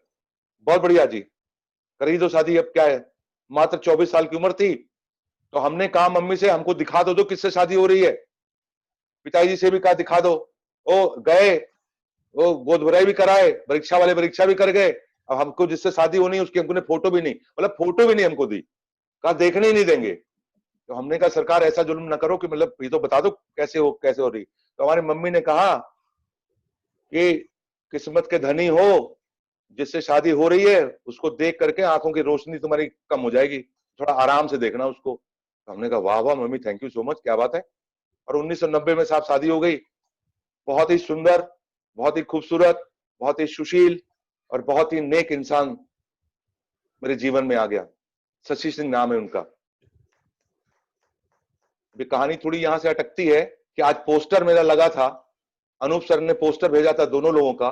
बहुत बढ़िया जी, कर ही दो शादी, अब क्या है। मात्र 24 साल की उम्र थी। तो हमने कहा मम्मी से हमको दिखा दो किससे शादी हो रही है। पिताजी से भी कहा दिखा दो। ओ गए, वो गोद भराई भी कराए, परीक्षा वाले परीक्षा भी कर गए। अब हमको जिससे शादी होनी है उसकी हमको ने फोटो भी नहीं, मतलब फोटो भी नहीं हमको दी, कहा देखने ही नहीं देंगे। तो हमने कहा सरकार ऐसा जुल्म ना करो कि मतलब ये तो बता दो कैसे हो रही। तो हमारी मम्मी ने कहा कि किस्मत के धनी हो, जिससे शादी हो रही है उसको देख करके आंखों की रोशनी तुम्हारी कम हो जाएगी, थोड़ा आराम से देखना उसको। तो हमने कहा वाह वाह mummy, thank you so much, क्या बात है। और 1990 में साहब शादी हो गई। बहुत ही सुंदर, बहुत ही खूबसूरत, बहुत ही सुशील और बहुत ही नेक इंसान मेरे जीवन में आ गया। शशि सिंह नाम है उनका। ये कहानी थोड़ी यहां से अटकती है कि आज पोस्टर मेरा लगा था, अनूप सर ने पोस्टर भेजा था दोनों लोगों का,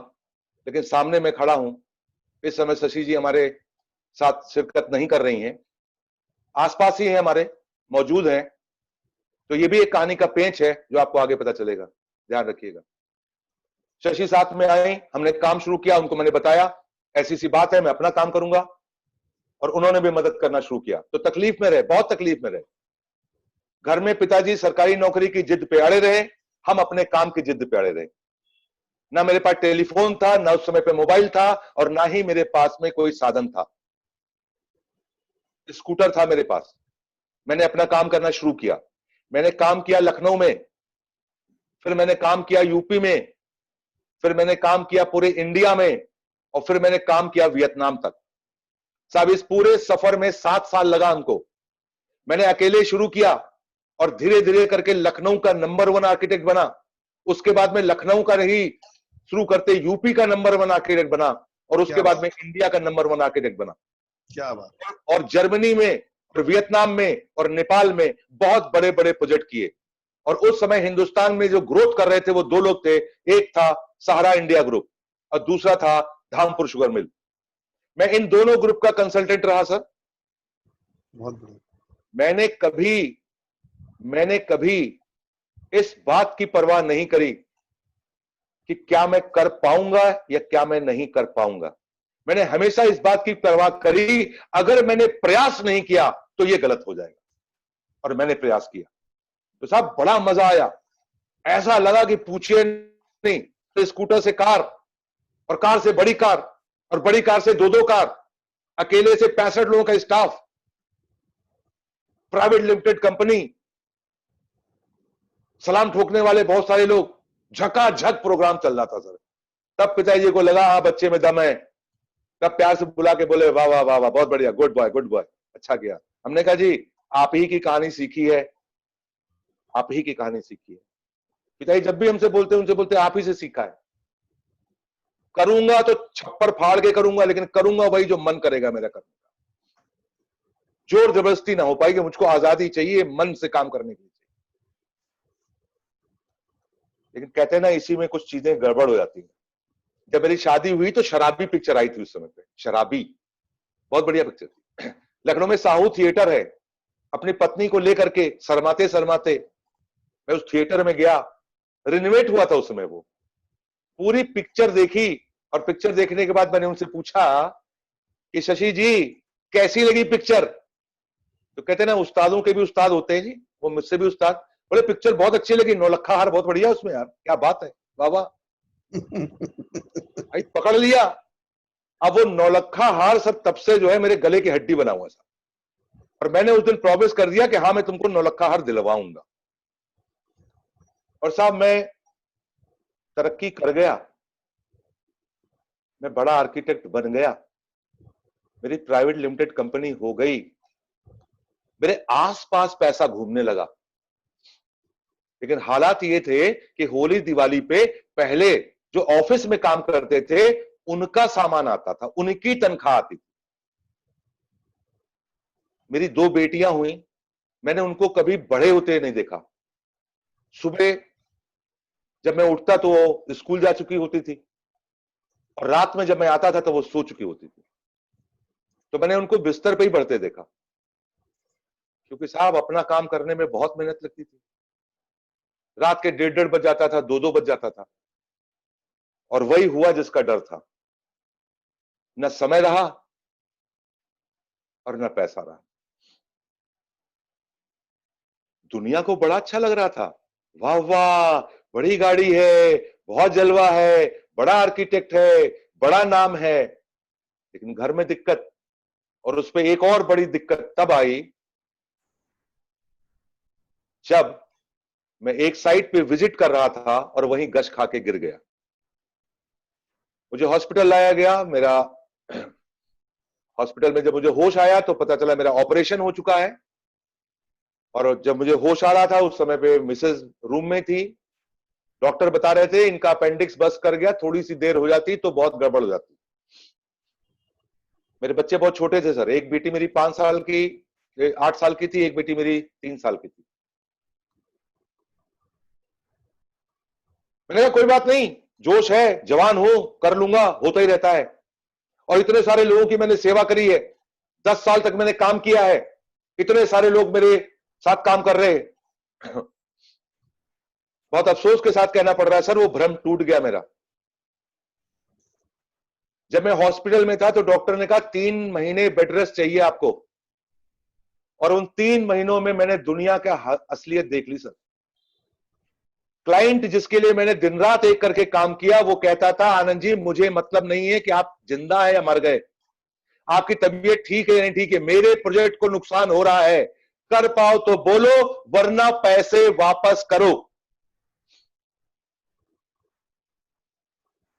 लेकिन सामने मैं खड़ा हूं। इस समय शशि जी हमारे साथ शिरकत नहीं कर रही हैं, आसपास ही है हमारे, मौजूद हैं। तो ये भी एक कहानी का पेंच है जो आपको आगे पता चलेगा, ध्यान रखिएगा। शशि साथ में आए, हमने काम शुरू किया, उनको मैंने बताया ऐसी सी बात है, मैं अपना काम करूंगा, और उन्होंने भी मदद करना शुरू किया। तो तकलीफ में रहे, बहुत तकलीफ में रहे। घर में पिताजी सरकारी नौकरी की जिद पे अड़े रहे, हम अपने काम की जिद पे अड़े रहे। ना मेरे पास टेलीफोन था, ना उस समय पे मोबाइल था, और ना ही मेरे पास में कोई साधन था। स्कूटर था मेरे पास। मैंने अपना काम करना शुरू किया। मैंने काम किया लखनऊ में, फिर मैंने काम किया यूपी में, फिर मैंने काम किया पूरे इंडिया में, और फिर मैंने काम किया वियतनाम तक। साहब इस पूरे सफर में 7 साल लगा हमको। मैंने अकेले शुरू किया और धीरे धीरे करके लखनऊ का नंबर 1 आर्किटेक्ट बना। उसके बाद में लखनऊ का नहीं, शुरू करते यूपी का नंबर 1 आर्किटेक्ट बना, और उसके बाद में इंडिया का नंबर 1 आर्किटेक्ट बना। क्या बात। और जर्मनी में और वियतनाम में और नेपाल में बहुत बड़े बड़े प्रोजेक्ट किए। और उस समय हिंदुस्तान में जो ग्रोथ कर रहे थे वो 2 लोग थे, एक था सहारा इंडिया ग्रुप और दूसरा था धामपुर शुगर मिल। मैं इन दोनों ग्रुप का कंसल्टेंट रहा सर। बहुत बढ़िया। मैंने कभी इस बात की परवाह नहीं करी कि क्या मैं कर पाऊंगा या क्या मैं नहीं कर पाऊंगा। मैंने हमेशा इस बात की परवाह करी, अगर मैंने प्रयास नहीं किया तो यह गलत हो जाएगा, और मैंने प्रयास किया। तो साहब बड़ा मजा आया, ऐसा लगा कि पूछिए नहीं। तो स्कूटर से कार, और कार से बड़ी कार, और बड़ी कार से 2-2 कार, अकेले से 65 लोगों का स्टाफ, प्राइवेट लिमिटेड कंपनी, सलाम ठोकने वाले बहुत सारे लोग, झकाझक प्रोग्राम चल रहा था सर। तब पिताजी को लगा हाँ बच्चे में दम है। तब प्यार से बुला के बोले वाह वाह वाह वाह, बहुत बढ़िया, गुड बॉय, अच्छा किया। हमने कहा जी आप ही की कहानी सीखी है, आप ही की कहानी सीखी है। पिताजी जब भी हमसे बोलते हैं, उनसे बोलते हैं आप ही से सीखा है। करूंगा तो छप्पर फाड़ के करूंगा, लेकिन करूंगा वही जो मन करेगा मेरा करने का। जोर जबरदस्ती ना हो पाएगी, मुझको आजादी चाहिए मन से काम करने के लिए। लेकिन कहते हैं ना, इसी में कुछ चीजें गड़बड़ हो जाती हैं। जब मेरी शादी हुई तो शराबी पिक्चर आई थी उस समय पे, शराबी बहुत बढ़िया पिक्चर थी। लखनऊ में साहू थिएटर है। अपनी पत्नी को लेकर के शर्माते शर्माते मैं उस थिएटर में गया। रिनोवेट हुआ था उस समय, वो पूरी पिक्चर देखी। और पिक्चर देखने के बाद मैंने उनसे पूछा कि शशि जी कैसी लगी पिक्चर? तो कहते ना, उस्तादों के भी उस्ताद होते हैं जी, वो मुझसे भी उस्ताद। बोले पिक्चर बहुत अच्छी लगी, नौलखा हार बहुत बढ़िया उसमें, यार क्या बात है, वाह वाह। भाई पकड़ लिया। अब वो नौलखा हार सब तब से जो है मेरे गले की हड्डी बना हुआ था। और मैंने उस दिन प्रॉमिस कर दिया कि हाँ मैं तुमको नौलखा हार दिलवाऊंगा। और साहब मैं तरक्की कर गया, मैं बड़ा आर्किटेक्ट बन गया, मेरी प्राइवेट लिमिटेड कंपनी हो गई, मेरे आसपास पैसा घूमने लगा। लेकिन हालात ये थे कि होली दिवाली पे पहले जो ऑफिस में काम करते थे उनका सामान आता था, उनकी तनख्वाह आती थी। मेरी 2 बेटियां हुई, मैंने उनको कभी बड़े होते नहीं देखा। सुबह जब मैं उठता तो वो स्कूल जा चुकी होती थी, और रात में जब मैं आता था तो वो सो चुकी होती थी। तो मैंने उनको बिस्तर पे ही बढ़ते देखा, क्योंकि साहब अपना काम करने में बहुत मेहनत लगती थी। रात के 1:30 बज जाता था, 2-2 बज जाता था। और वही हुआ जिसका डर था। न समय रहा और न पैसा रहा। दुनिया को बड़ा अच्छा लग रहा था, वाह वाह बड़ी गाड़ी है, बहुत जलवा है, बड़ा आर्किटेक्ट है, बड़ा नाम है। लेकिन घर में दिक्कत, और उस पर एक और बड़ी दिक्कत तब आई जब मैं एक साइट पे विजिट कर रहा था और वहीं गश खा के गिर गया। मुझे हॉस्पिटल लाया गया। मेरा हॉस्पिटल में जब मुझे होश आया तो पता चला मेरा ऑपरेशन हो चुका है। और जब मुझे होश आ रहा था उस समय पे मिसेज रूम में थी। डॉक्टर बता रहे थे इनका अपेंडिक्स बस्ट कर गया, थोड़ी सी देर हो जाती तो बहुत गड़बड़ हो जाती। मेरे बच्चे बहुत छोटे थे सर, एक बेटी मेरी 5 साल की 8 साल की थी, एक बेटी मेरी 3 साल की थी। मैंने कहा कोई बात नहीं, जोश है, जवान हूं, कर लूंगा, होता ही रहता है। और इतने सारे लोगों की मैंने सेवा करी है, 10 साल तक मैंने काम किया है, इतने सारे लोग मेरे साथ काम कर रहे हैं। बहुत अफसोस के साथ कहना पड़ रहा है सर, वो भ्रम टूट गया मेरा। जब मैं हॉस्पिटल में था तो डॉक्टर ने कहा 3 महीने बेड रेस्ट चाहिए आपको। और उन 3 महीनों में मैंने दुनिया का असलियत देख ली सर। क्लाइंट जिसके लिए मैंने दिन रात एक करके काम किया, वो कहता था आनंद जी मुझे मतलब नहीं है कि आप जिंदा है या मर गए, आपकी तबीयत ठीक है या नहीं ठीक है, मेरे प्रोजेक्ट को नुकसान हो रहा है, कर पाओ तो बोलो वरना पैसे वापस करो।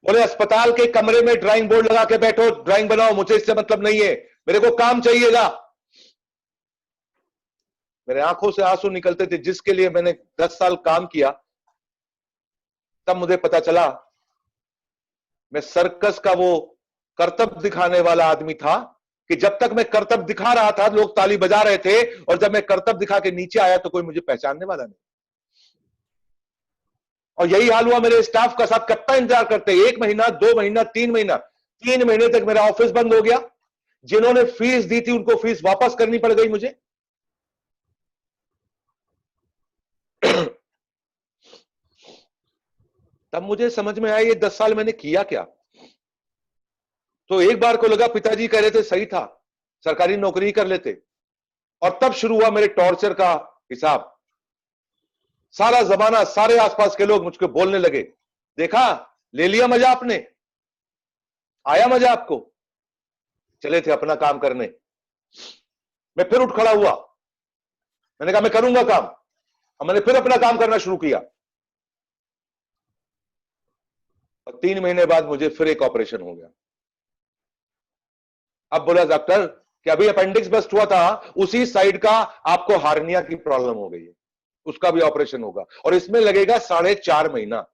बोले अस्पताल के कमरे में ड्राइंग बोर्ड लगा के बैठो, ड्राइंग बनाओ, मुझे इससे मतलब नहीं है, मेरे को काम चाहिएगा। मेरे आंखों से आंसू निकलते थे। जिसके लिए मैंने 10 साल काम किया, तब मुझे पता चला मैं सर्कस का वो करतब दिखाने वाला आदमी था, कि जब तक मैं करतब दिखा रहा था लोग ताली बजा रहे थे, और जब मैं करतब दिखा के नीचे आया तो कोई मुझे पहचानने वाला नहीं। और यही हाल हुआ मेरे स्टाफ का। साथ कब तक इंतजार करते, 1 महीना, 2 महीना, 3 महीना, 3 महीने तक मेरा ऑफिस बंद हो गया। जिन्होंने फीस दी थी उनको फीस वापस करनी पड़ गई मुझे। तब मुझे समझ में आया ये 10 साल मैंने किया क्या। तो एक बार को लगा पिताजी कह रहे थे सही था, सरकारी नौकरी कर लेते। और तब शुरू हुआ मेरे टॉर्चर का हिसाब। सारा जमाना, सारे आसपास के लोग मुझको बोलने लगे, देखा ले लिया मजा आपने, आया मजा आपको। चले थे अपना काम करने, मैं फिर उठ खड़ा हुआ, मैंने कहा मैं करूंगा काम। और मैंने फिर अपना काम करना शुरू किया। और 3 महीने बाद मुझे फिर एक ऑपरेशन हो गया। अब बोला डॉक्टर कि अभी अपेंडिक्स बस्ट हुआ था, उसी साइड का आपको हार्निया की प्रॉब्लम हो गई है। उसका भी ऑपरेशन होगा और इसमें लगेगा 4.5 महीना।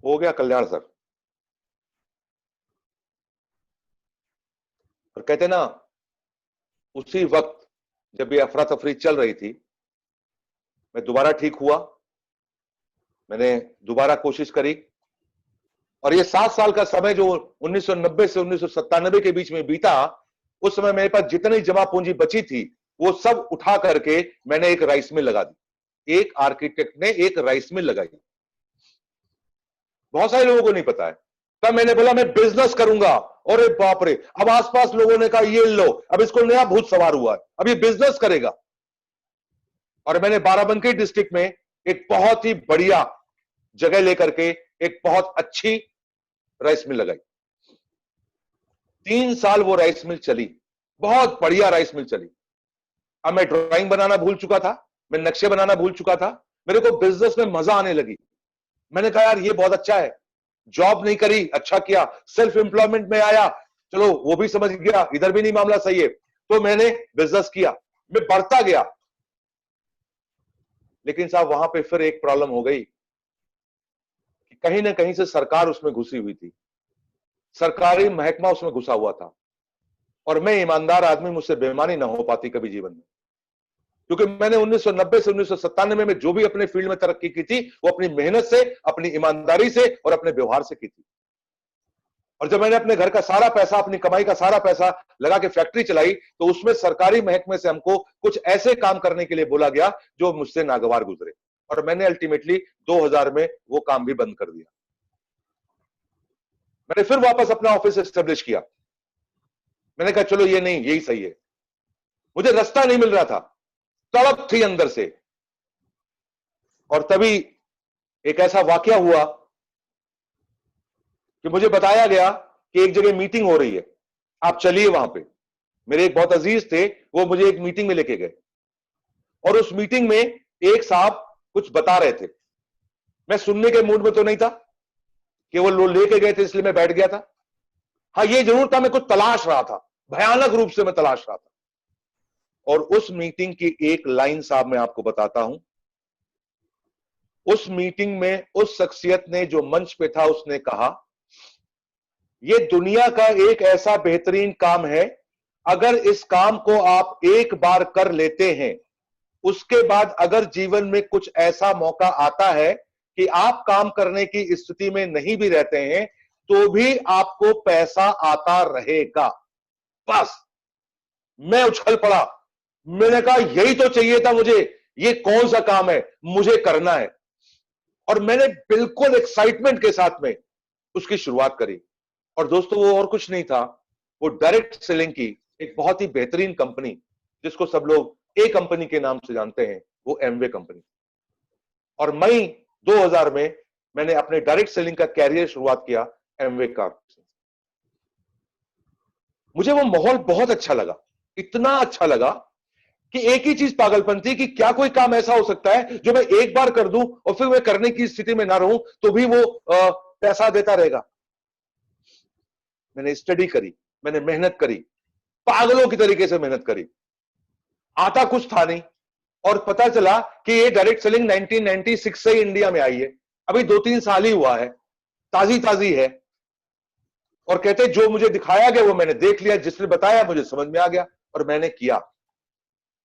हो गया कल्याण सर। और कहते ना, उसी वक्त जब ये अफरा तफरी चल रही थी, मैं दोबारा ठीक हुआ, मैंने दोबारा कोशिश करी और ये 7 साल का समय जो 1990 से 1997 के बीच में बीता, उस समय मेरे पास जितनी जमा पूंजी बची थी वो सब उठा करके मैंने एक राइस मिल लगा दी। एक आर्किटेक्ट ने एक राइस मिल लगाई। बहुत सारे लोगों को नहीं पता है। तब मैंने बोला मैं बिजनेस करूंगा, अरे बाप रे, अब आसपास लोगों ने कहा ये लो, अब इसको नया भूत सवार हुआ है, अब ये बिजनेस करेगा। और मैंने बाराबंकी डिस्ट्रिक्ट में एक बहुत ही बढ़िया जगह लेकर के एक बहुत अच्छी राइस मिल लगाई। 3 साल वो राइस मिल चली, बहुत बढ़िया राइस मिल चली। अब मैं ड्राइंग बनाना भूल चुका था, मैं नक्शे बनाना भूल चुका था, मेरे को बिजनेस में मजा आने लगी। मैंने कहा यार ये बहुत अच्छा है, जॉब नहीं करी, अच्छा किया, सेल्फ एम्प्लॉयमेंट में आया, चलो वो भी समझ गया, इधर भी नहीं मामला सही है, तो मैंने बिजनेस किया, मैं बढ़ता गया। लेकिन साहब वहां पे फिर एक प्रॉब्लम हो गई कि कहीं ना कहीं से सरकार उसमें घुसी हुई थी, सरकारी महकमा उसमें घुसा हुआ था और मैं ईमानदार आदमी, मुझसे बेईमानी ना हो पाती कभी जीवन में, क्योंकि मैंने 1990 से 1997 में जो भी अपने फील्ड में तरक्की की थी वो अपनी मेहनत से, अपनी ईमानदारी से और अपने व्यवहार से की थी। और जब मैंने अपने घर का सारा पैसा, अपनी कमाई का सारा पैसा लगा के फैक्ट्री चलाई, तो उसमें सरकारी महकमे से हमको कुछ ऐसे काम करने के लिए बोला गया जो मुझसे नागवार गुजरे और मैंने अल्टीमेटली 2000 में वो काम भी बंद कर दिया। मैंने फिर वापस अपना ऑफिस एस्टेब्लिश किया। मैंने कहा चलो ये नहीं, यही सही है। मुझे रास्ता नहीं मिल रहा था, तड़प थी अंदर से। और तभी एक ऐसा वाकया हुआ कि मुझे बताया गया कि एक जगह मीटिंग हो रही है, आप चलिए वहां पे। मेरे एक बहुत अजीज थे, वो मुझे एक मीटिंग में लेके गए और उस मीटिंग में एक साहब कुछ बता रहे थे। मैं सुनने के मूड में तो नहीं था, केवल वो लेके गए थे इसलिए मैं बैठ गया था। हाँ ये जरूर था, मैं कुछ तलाश रहा था, भयानक रूप से मैं तलाश रहा था। और उस मीटिंग की एक लाइन साहब मैं आपको बताता हूं। उस मीटिंग में उस शख्सियत ने जो मंच पे था उसने कहा, ये दुनिया का एक ऐसा बेहतरीन काम है, अगर इस काम को आप एक बार कर लेते हैं, उसके बाद अगर जीवन में कुछ ऐसा मौका आता है कि आप काम करने की स्थिति में नहीं भी रहते हैं तो भी आपको पैसा आता रहेगा। बस मैं उछल पड़ा, मैंने कहा यही तो चाहिए था मुझे, ये कौन सा काम है, मुझे करना है। और मैंने बिल्कुल एक्साइटमेंट के साथ में उसकी शुरुआत करी। और दोस्तों वो और कुछ नहीं था, वो डायरेक्ट सेलिंग की एक बहुत ही बेहतरीन कंपनी, जिसको सब लोग ए कंपनी के नाम से जानते हैं, वो एमवे कंपनी। और मई 2000 में मैंने अपने डायरेक्ट सेलिंग का कैरियर शुरुआत किया एमवे कार। मुझे वो माहौल बहुत अच्छा लगा, इतना अच्छा लगा कि एक ही चीज पागलपन थी कि क्या कोई काम ऐसा हो सकता है जो मैं एक बार कर दूं और फिर मैं करने की स्थिति में ना रहूं तो भी वो पैसा देता रहेगा। मैंने स्टडी करी, मैंने मेहनत करी, पागलों की तरीके से मेहनत करी, आता कुछ था नहीं। और पता चला कि ये डायरेक्ट सेलिंग 1996 से इंडिया में आई है, अभी 2-3 साल ही हुआ है, ताजी ताजी है। और कहते जो मुझे दिखाया गया वो मैंने देख लिया, जिसने बताया मुझे समझ में आ गया और मैंने किया।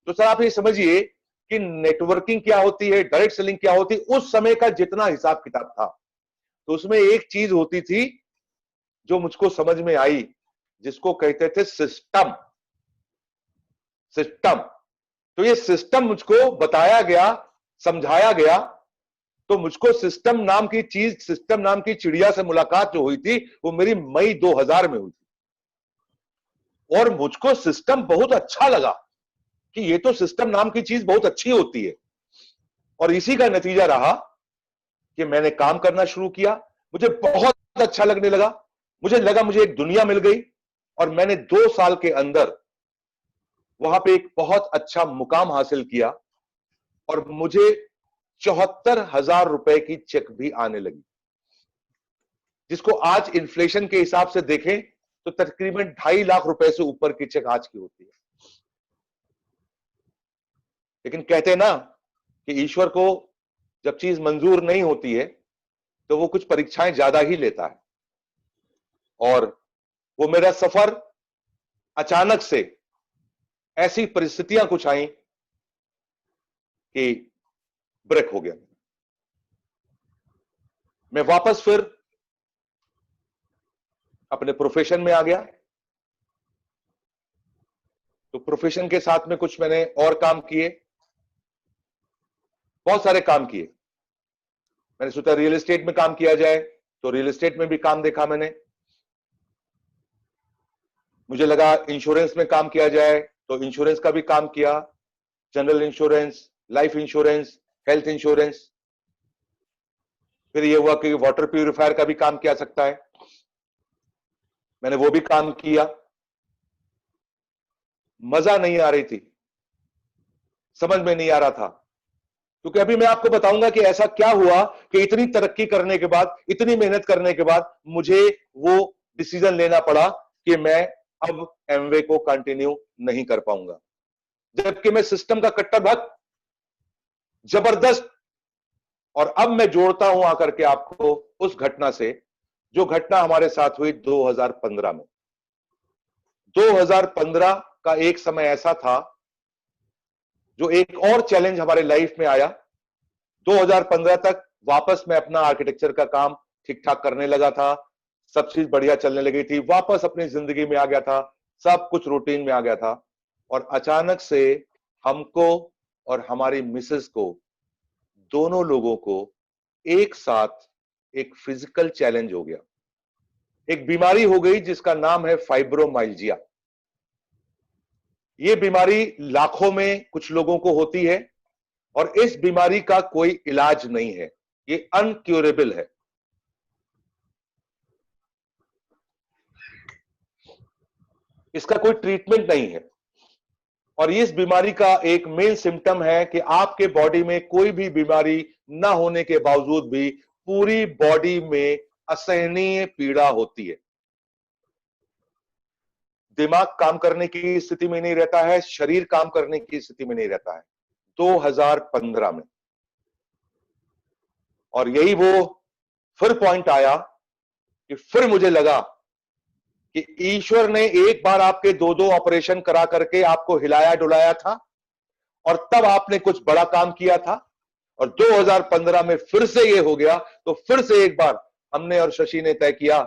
तो सर आप ये समझिए कि नेटवर्किंग क्या होती है, डायरेक्ट सेलिंग क्या होती है, उस समय का जितना हिसाब किताब था, तो उसमें एक चीज होती थी जो मुझको समझ में आई, जिसको कहते थे सिस्टम। सिस्टम, तो ये सिस्टम मुझको बताया गया, समझाया गया। तो मुझको सिस्टम नाम की चीज, सिस्टम नाम की चिड़िया से मुलाकात जो हुई थी वो मेरी मई 2000 में हुई थी। और मुझको सिस्टम बहुत अच्छा लगा कि ये तो सिस्टम नाम की चीज बहुत अच्छी होती है। और इसी का नतीजा रहा कि मैंने काम करना शुरू किया, मुझे बहुत अच्छा लगने लगा, मुझे लगा मुझे एक दुनिया मिल गई। और मैंने 2 साल के अंदर वहां पे एक बहुत अच्छा मुकाम हासिल किया और मुझे 74,000 रुपए की चेक भी आने लगी, जिसको आज इन्फ्लेशन के हिसाब से देखें तो तकरीबन 2.5 लाख रुपए से ऊपर की चेक आज की होती है। लेकिन कहते ना कि ईश्वर को जब चीज मंजूर नहीं होती है तो वो कुछ परीक्षाएं ज्यादा ही लेता है, और वो मेरा सफर अचानक से ऐसी परिस्थितियां कुछ आई कि ब्रेक हो गया। मैं वापस फिर अपने प्रोफेशन में आ गया। तो प्रोफेशन के साथ में कुछ मैंने और काम किए, बहुत सारे काम किए। मैंने सोचा रियल एस्टेट में काम किया जाए, तो रियल एस्टेट में भी काम देखा मैंने। मुझे लगा इंश्योरेंस में काम किया जाए, तो इंश्योरेंस का भी काम किया, general insurance, life insurance, health insurance. फिर ये हुआ कि वाटर प्यूरिफायर का भी काम किया सकता है, मैंने वो भी काम किया। मजा नहीं आ रही थी, समझ में नहीं आ रहा था, क्योंकि अभी मैं आपको बताऊंगा कि ऐसा क्या हुआ कि इतनी तरक्की करने के बाद, इतनी मेहनत करने के बाद मुझे वो डिसीजन लेना पड़ा कि मैं अब एमवे को कंटिन्यू नहीं कर पाऊंगा, जबकि मैं सिस्टम का कट्टर भक्त, जबरदस्त। और अब मैं जोड़ता हूं आकर के आपको उस घटना से, जो घटना हमारे साथ हुई 2015 में। 2015 का एक समय ऐसा था जो एक और चैलेंज हमारे लाइफ में आया। 2015 तक वापस मैं अपना आर्किटेक्चर का काम ठीक ठाक करने लगा था, सब चीज बढ़िया चलने लगी थी, वापस अपनी जिंदगी में आ गया था, सब कुछ रूटीन में आ गया था। और अचानक से हमको और हमारी मिसेस को, दोनों लोगों को एक साथ एक फिजिकल चैलेंज हो गया। एक बीमारी हो गई जिसका नाम है फाइब्रोमाइल्जिया। ये बीमारी लाखों में कुछ लोगों को होती है, और इस बीमारी का कोई इलाज नहीं है, ये अनक्यूरेबल है। इसका कोई ट्रीटमेंट नहीं है। और इस बीमारी का एक मेन सिम्टम है कि आपके बॉडी में कोई भी बीमारी ना होने के बावजूद भी पूरी बॉडी में असहनीय पीड़ा होती है। दिमाग काम करने की स्थिति में नहीं रहता है, शरीर काम करने की स्थिति में नहीं रहता है। 2015 में, और यही वो फिर पॉइंट आया कि फिर मुझे लगा कि ईश्वर ने एक बार आपके दो दो ऑपरेशन करा करके आपको हिलाया डुलाया था, और तब आपने कुछ बड़ा काम किया था, और 2015 में फिर से ये हो गया। तो फिर से एक बार हमने और शशि ने तय किया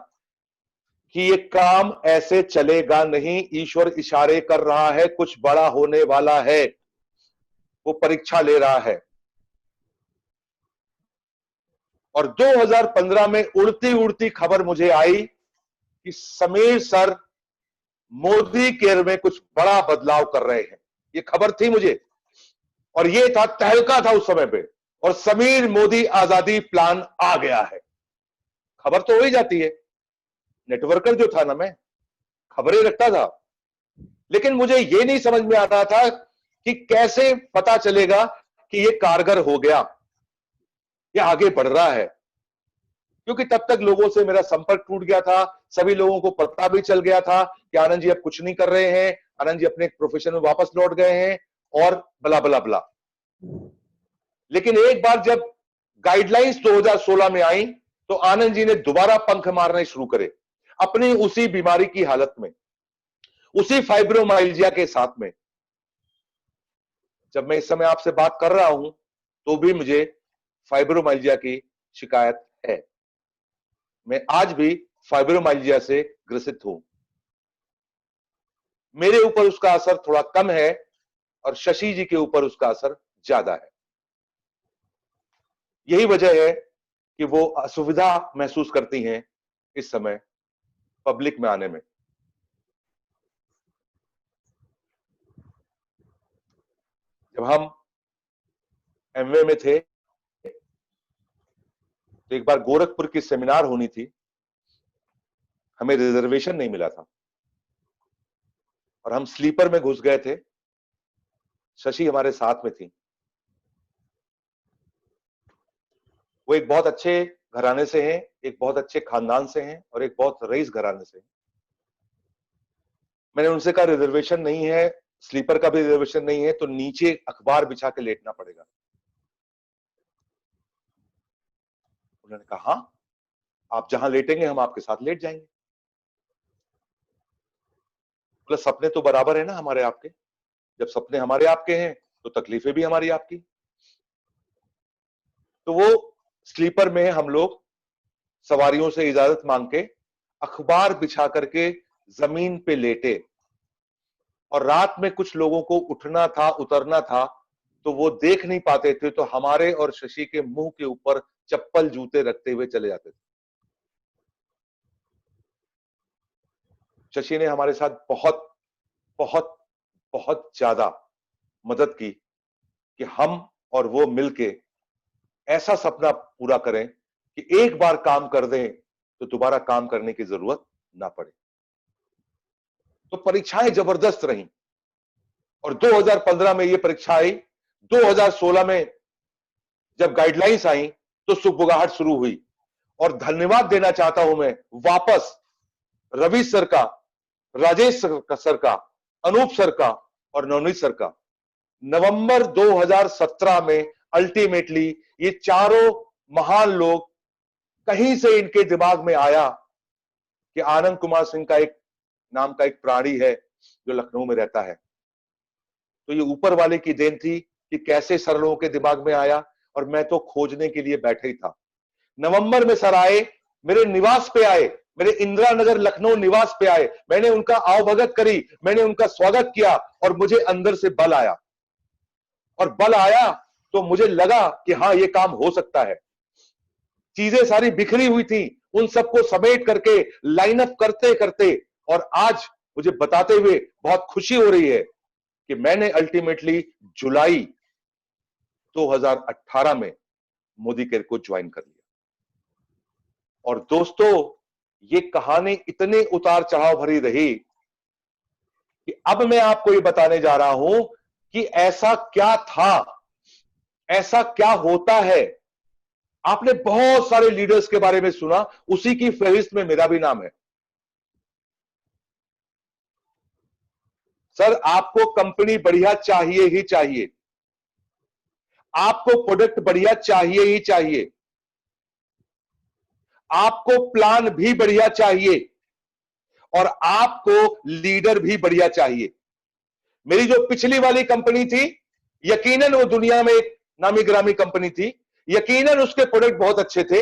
कि ये काम ऐसे चलेगा नहीं, ईश्वर इशारे कर रहा है, कुछ बड़ा होने वाला है, वो परीक्षा ले रहा है। और 2015 में उड़ती उड़ती खबर मुझे आई कि समीर सर मोदी केयर में कुछ बड़ा बदलाव कर रहे हैं। ये खबर थी मुझे, और ये था, तहलका था उस समय पे, और समीर मोदी आजादी प्लान आ गया है। खबर तो हो ही जाती है, नेटवर्कर जो था ना, मैं खबरें रखता था, लेकिन मुझे ये नहीं समझ में आ रहा था कि कैसे पता चलेगा कि ये कारगर हो गया, ये आगे बढ़ रहा है। क्योंकि तब तक लोगों से मेरा संपर्क टूट गया था, सभी लोगों को पता भी चल गया था कि आनंद जी अब कुछ नहीं कर रहे हैं, आनंद जी अपने प्रोफेशन में वापस लौट गए हैं, और बला बला बला। लेकिन एक बार जब गाइडलाइंस 2016 में आई, तो आनंद जी ने दोबारा पंख मारने शुरू करे, अपनी उसी बीमारी की हालत में, उसी फाइब्रोमाइल्जिया के साथ में। जब मैं इस समय आपसे बात कर रहा हूं तो भी मुझे फाइब्रोमाइल्जिया की शिकायत है। मैं आज भी फाइब्रोमाइल्जिया से ग्रसित हूं। मेरे ऊपर उसका असर थोड़ा कम है, और शशि जी के ऊपर उसका असर ज्यादा है। यही वजह है कि वो असुविधा महसूस करती हैं इस समय पब्लिक में आने में। जब हम एमवे में थे, तो एक बार गोरखपुर की सेमिनार होनी थी, हमें रिजर्वेशन नहीं मिला था, और हम स्लीपर में घुस गए थे। शशि हमारे साथ में थी। वो एक बहुत अच्छे घराने से हैं, एक बहुत अच्छे खानदान से हैं, और एक बहुत रईस घराने से हैं। मैंने उनसे कहा रिजर्वेशन नहीं है, स्लीपर का भी रिजर्वेशन नहीं है तो नीचे अखबार बिछा के लेटना पड़ेगा। उन्होंने कहा हाँ, आप जहां लेटेंगे हम आपके साथ लेट जाएंगे। प्लस सपने तो बराबर है ना हमारे आपके, जब सपने हमारे आपके हैं तो तकलीफें भी हमारी आपकी। तो वो स्लीपर में हम लोग सवारियों से इजाजत मांग के अखबार बिछा करके जमीन पे लेटे, और रात में कुछ लोगों को उठना था उतरना था तो वो देख नहीं पाते थे, तो हमारे और शशि के मुंह के ऊपर चप्पल जूते रखते हुए चले जाते थे। शशि ने हमारे साथ बहुत बहुत बहुत ज्यादा मदद की कि हम और वो मिलके ऐसा सपना पूरा करें कि एक बार काम कर दें तो दोबारा काम करने की जरूरत ना पड़े। तो परीक्षाएं जबरदस्त रहीं और 2015 में ये परीक्षा आई। 2016 में जब गाइडलाइंस आई तो सुगबुगाहट शुरू हुई। और धन्यवाद देना चाहता हूं मैं वापस रवि सर का, राजेश सर का, अनूप सर का और नवनीत सर का। नवंबर 2017 में अल्टीमेटली ये चारों महान लोग, कहीं से इनके दिमाग में आया कि आनंद कुमार सिंह का एक नाम का एक प्राणी है जो लखनऊ में रहता है। तो ये ऊपर वाले की देन थी कि कैसे सर लोगों के दिमाग में आया, और मैं तो खोजने के लिए बैठे ही था। नवंबर में सर आए, मेरे निवास पे आए, मेरे इंदिरा नगर लखनऊ निवास पे आए। मैंने उनका आवभगत करी, मैंने उनका स्वागत किया और मुझे अंदर से बल आया। और बल आया तो मुझे लगा कि हाँ ये काम हो सकता है। चीजें सारी बिखरी हुई थी, उन सबको समेट करके लाइन अप करते करते, और आज मुझे बताते हुए बहुत खुशी हो रही है कि मैंने अल्टीमेटली जुलाई 2018 में मोदी केयर को ज्वाइन कर लिया। और दोस्तों ये कहानी इतने उतार चढ़ाव भरी रही कि अब मैं आपको ये बताने जा रहा हूं कि ऐसा क्या था, ऐसा क्या होता है। आपने बहुत सारे लीडर्स के बारे में सुना, उसी की फहरिस्त में मेरा भी नाम है। सर आपको कंपनी बढ़िया चाहिए ही चाहिए, आपको प्रोडक्ट बढ़िया चाहिए ही चाहिए, आपको प्लान भी बढ़िया चाहिए, और आपको लीडर भी बढ़िया चाहिए। मेरी जो पिछली वाली कंपनी थी, यकीनन वो दुनिया में एक नामी गिरामी कंपनी थी, यकीनन उसके प्रोडक्ट बहुत अच्छे थे,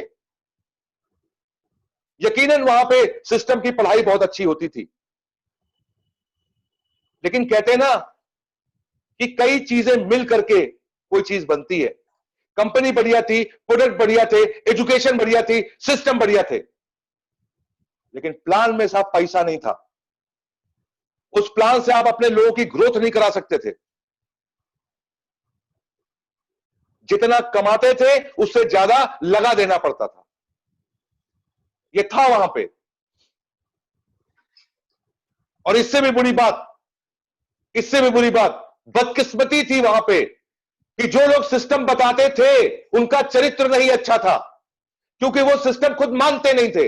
यकीनन वहां पे सिस्टम की पढ़ाई बहुत अच्छी होती थी। लेकिन कहते ना कि कई चीजें मिल करके कोई चीज बनती है। कंपनी बढ़िया थी, प्रोडक्ट बढ़िया थे, एजुकेशन बढ़िया थी, सिस्टम बढ़िया थे, लेकिन प्लान में साहब पैसा नहीं था। उस प्लान से आप अपने लोगों की ग्रोथ नहीं करा सकते थे। जितना कमाते थे उससे ज्यादा लगा देना पड़ता था। यह था वहां पे। और इससे भी बुरी बात, इससे भी बुरी बात, बदकिस्मती थी वहां पे कि जो लोग सिस्टम बताते थे उनका चरित्र नहीं अच्छा था, क्योंकि वो सिस्टम खुद मानते नहीं थे।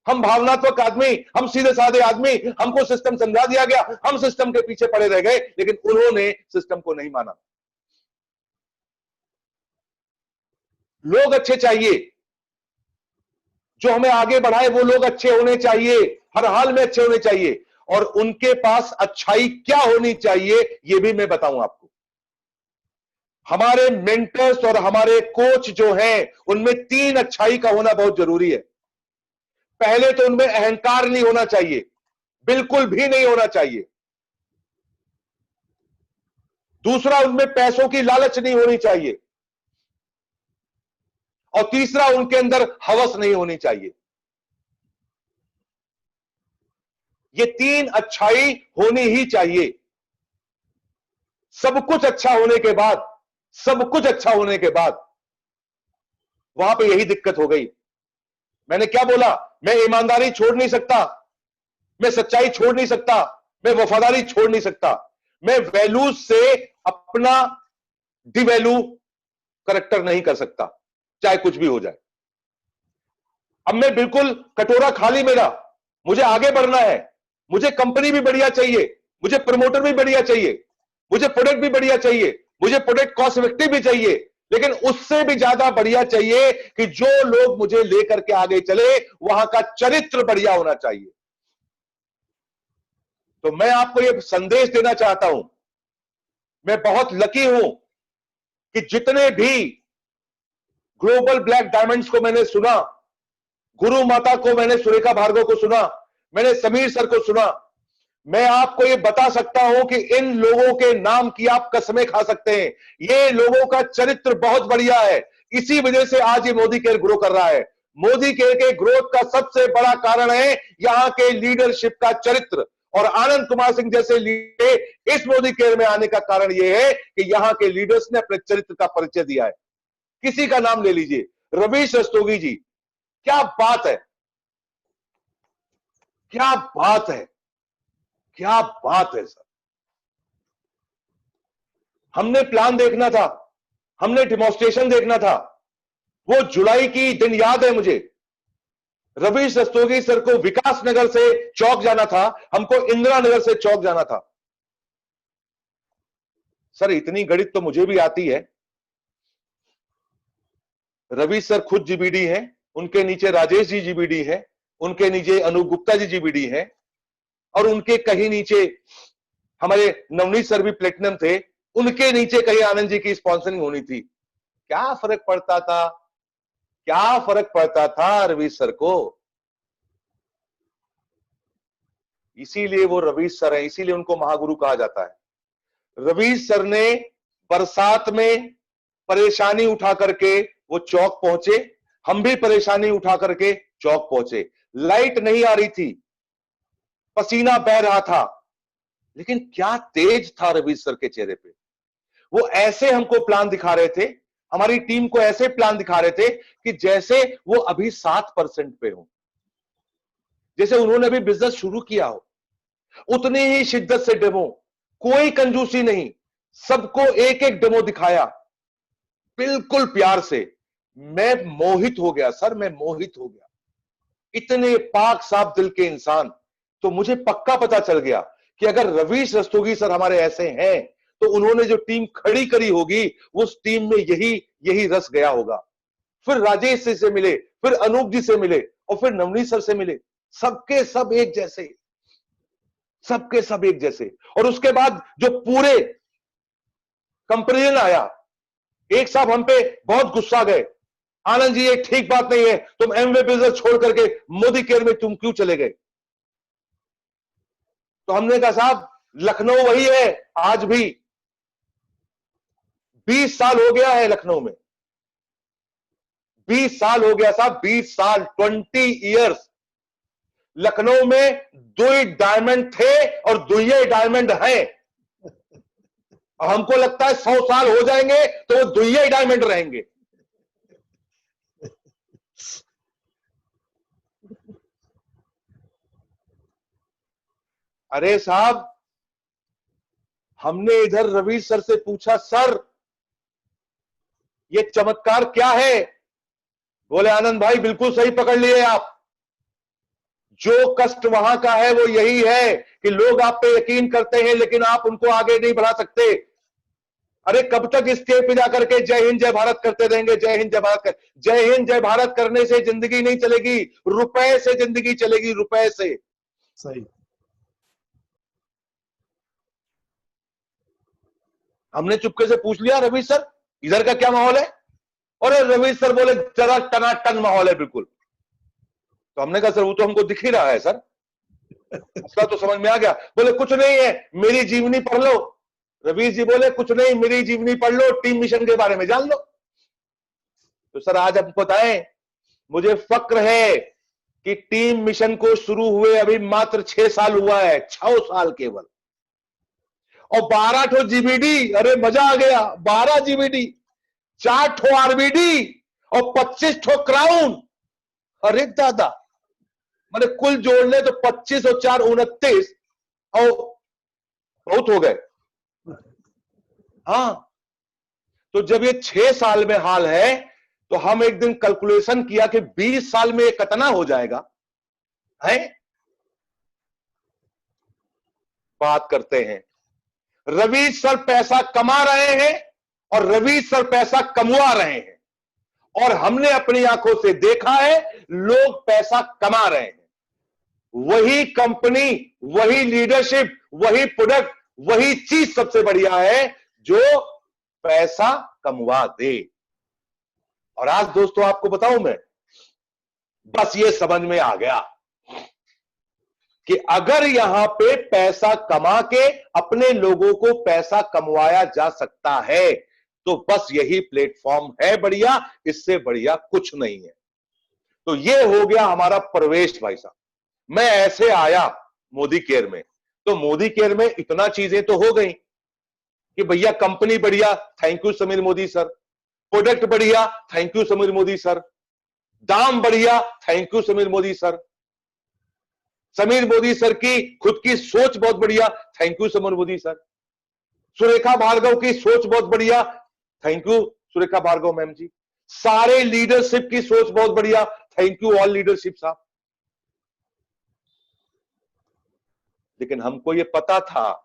हम भावनात्मक आदमी, हम सीधे साधे आदमी, हमको सिस्टम समझा दिया गया, हम सिस्टम के पीछे पड़े रह गए, लेकिन उन्होंने सिस्टम को नहीं माना। लोग अच्छे चाहिए, जो हमें आगे बढ़ाए वो लोग अच्छे होने चाहिए, हर हाल में अच्छे होने चाहिए, और उनके पास अच्छाई क्या होनी चाहिए ये भी मैं बताऊं आपको। हमारे मेंटर्स और हमारे कोच जो हैं उनमें 3 अच्छाई का होना बहुत जरूरी है। पहले तो उनमें अहंकार नहीं होना चाहिए, बिल्कुल भी नहीं होना चाहिए। दूसरा, उनमें पैसों की लालच नहीं होनी चाहिए, और तीसरा, उनके अंदर हवस नहीं होनी चाहिए। ये 3 अच्छाई होनी ही चाहिए। सब कुछ अच्छा होने के बाद, सब कुछ अच्छा होने के बाद वहां पे यही दिक्कत हो गई। मैंने क्या बोला, मैं ईमानदारी छोड़ नहीं सकता, मैं सच्चाई छोड़ नहीं सकता, मैं वफादारी छोड़ नहीं सकता, मैं वैल्यूज से अपना डिवैल्यू करेक्टर नहीं कर सकता, चाहे कुछ भी हो जाए। अब मैं बिल्कुल कटोरा खाली मेरा, मुझे आगे बढ़ना है, मुझे कंपनी भी बढ़िया चाहिए, मुझे प्रमोटर भी बढ़िया चाहिए, मुझे प्रोडक्ट भी बढ़िया चाहिए, मुझे प्रोडक्ट कॉस्ट इफेक्टिव भी चाहिए, लेकिन उससे भी ज्यादा बढ़िया चाहिए कि जो लोग मुझे लेकर के आगे चले वहां का चरित्र बढ़िया होना चाहिए। तो मैं आपको यह संदेश देना चाहता हूं, मैं बहुत लकी हूं कि जितने भी ग्लोबल ब्लैक डायमंड्स को मैंने सुना, गुरु माता को मैंने, सुरेखा भार्गव को सुना, मैंने समीर सर को सुना, मैं आपको ये बता सकता हूं कि इन लोगों के नाम की आप कसमें खा सकते हैं। ये लोगों का चरित्र बहुत बढ़िया है, इसी वजह से आज ये मोदी केयर ग्रो कर रहा है। मोदी केयर के ग्रोथ का सबसे बड़ा कारण है यहां के लीडरशिप का चरित्र, और आनंद कुमार सिंह जैसे लीडर इस मोदी केयर में आने का कारण यह है कि यहां के लीडर्स ने अपने चरित्र का परिचय दिया है। किसी का नाम ले लीजिए, रवीश रस्तोगी जी, क्या बात है, क्या बात है, क्या बात है सर। हमने प्लान देखना था, हमने डिमॉन्स्ट्रेशन देखना था। वो जुलाई की दिन याद है मुझे, रवीश रस्तोगी सर को विकास नगर से चौक जाना था, हमको इंदिरा नगर से चौक जाना था। सर इतनी गणित तो मुझे भी आती है। रवि सर खुद जीबीडी हैं, उनके नीचे राजेश जी जीबीडी हैं, उनके नीचे अनूप गुप्ता जी जीबीडी हैं, और उनके कहीं नीचे हमारे नवनीत सर भी प्लेटिनम थे, उनके नीचे कहीं आनंद जी की स्पॉन्सरिंग होनी थी। क्या फर्क पड़ता था, क्या फर्क पड़ता था रवि सर को। इसीलिए वो रवि सर है, इसीलिए उनको महागुरु कहा जाता है। रवि सर ने बरसात में परेशानी उठा करके वो चौक पहुंचे, हम भी परेशानी उठा करके चौक पहुंचे। लाइट नहीं आ रही थी, पसीना बह रहा था, लेकिन क्या तेज था रवि सर के चेहरे पे। वो ऐसे हमको प्लान दिखा रहे थे, हमारी टीम को ऐसे प्लान दिखा रहे थे कि जैसे वो अभी 7% पे हो, जैसे उन्होंने अभी बिजनेस शुरू किया हो। उतनी ही शिद्दत से डेमो, कोई कंजूसी नहीं, सबको एक एक डेमो दिखाया, बिल्कुल प्यार से। मैं मोहित हो गया सर, मैं मोहित हो गया। इतने पाक साफ दिल के इंसान। तो मुझे पक्का पता चल गया कि अगर रवीश रस्तोगी सर हमारे ऐसे हैं तो उन्होंने जो टीम खड़ी करी होगी उस टीम में यही रस गया होगा। फिर राजेश जी से मिले, फिर अनूप जी से मिले, और फिर नवनीत सर से मिले, सबके सब एक जैसे, सबके सब एक जैसे। और उसके बाद जो पूरे कंपेरिजन आया, एक साहब हम पे बहुत गुस्सा गए, आनंद जी ये ठीक बात नहीं है, तुम एमवे बिजनेस छोड़ करके मोदी केयर में तुम क्यों चले गए। तो हमने कहा साहब लखनऊ वही है आज भी, 20 साल हो गया है लखनऊ में, 20 साल हो गया साहब, 20 साल, 20 इयर्स। लखनऊ में 2 डायमंड थे और 2 डायमंड हैं। और हमको लगता है 100 साल हो जाएंगे तो वो 2 डायमंड रहेंगे। अरे साहब हमने इधर रवि सर से पूछा, सर ये चमत्कार क्या है। बोले आनंद भाई बिल्कुल सही पकड़ लिए आप, जो कष्ट वहां का है वो यही है कि लोग आप पे यकीन करते हैं लेकिन आप उनको आगे नहीं बढ़ा सकते। अरे कब तक स्टेज पे जाकर के जय हिंद जय भारत करते रहेंगे, जय हिंद जय भारत कर, जय हिंद जय भारत करने से जिंदगी नहीं चलेगी, रुपए से जिंदगी चलेगी, रुपए से। सही। हमने चुपके से पूछ लिया रवि सर इधर का क्या माहौल है, और रवि सर बोले जरा टनाटन माहौल है बिल्कुल। तो हमने कहा सर वो तो हमको दिख ही रहा है सर, उसका तो समझ में आ गया। बोले कुछ नहीं है, मेरी जीवनी पढ़ लो। रवीश जी बोले कुछ नहीं, मेरी जीवनी पढ़ लो, टीम मिशन के बारे में जान लो। तो सर आज आपको बताएं, मुझे फक्र है कि टीम मिशन को शुरू हुए अभी मात्र 6 साल हुआ है, 6 साल केवल, और 12 ठो जीबीडी। अरे मजा आ गया, 12 जीबीडी, 4 ठो आरबीडी और 25 ठो क्राउन। अरे दादा, मैंने कुल जोड़ ले तो 25 और 4 29, और बहुत हो गए। हाँ, तो जब ये 6 साल में हाल है तो हम एक दिन कैलकुलेशन किया कि 20 साल में ये कितना हो जाएगा है। बात करते हैं। रवि सर पैसा कमा रहे हैं और रवि सर पैसा कमवा रहे हैं, और हमने अपनी आंखों से देखा है लोग पैसा कमा रहे हैं। वही कंपनी, वही लीडरशिप, वही प्रोडक्ट, वही चीज सबसे बढ़िया है जो पैसा कमवा दे। और आज दोस्तों आपको बताऊं मैं, बस ये समझ में आ गया कि अगर यहां पे पैसा कमा के अपने लोगों को पैसा कमवाया जा सकता है तो बस यही प्लेटफॉर्म है बढ़िया, इससे बढ़िया कुछ नहीं है। तो ये हो गया हमारा प्रवेश भाई साहब। मैं ऐसे आया मोदी केयर में, तो मोदी केयर में इतना चीजें तो हो गई कि भैया कंपनी बढ़िया, thank you Sameer Modi sir, product बढ़िया, thank you Sameer Modi sir, दाम बढ़िया, thank you Sameer Modi sir, Sameer Modi sir की खुद की सोच बहुत बढ़िया, thank you Sameer Modi sir, Surekha Bhargav की सोच बहुत बढ़िया, thank you Surekha Bhargav ma'am ji, सारे लीडरशिप की सोच बहुत बढ़िया, थैंक यू ऑल लीडरशिप साहब। लेकिन हमको ये पता था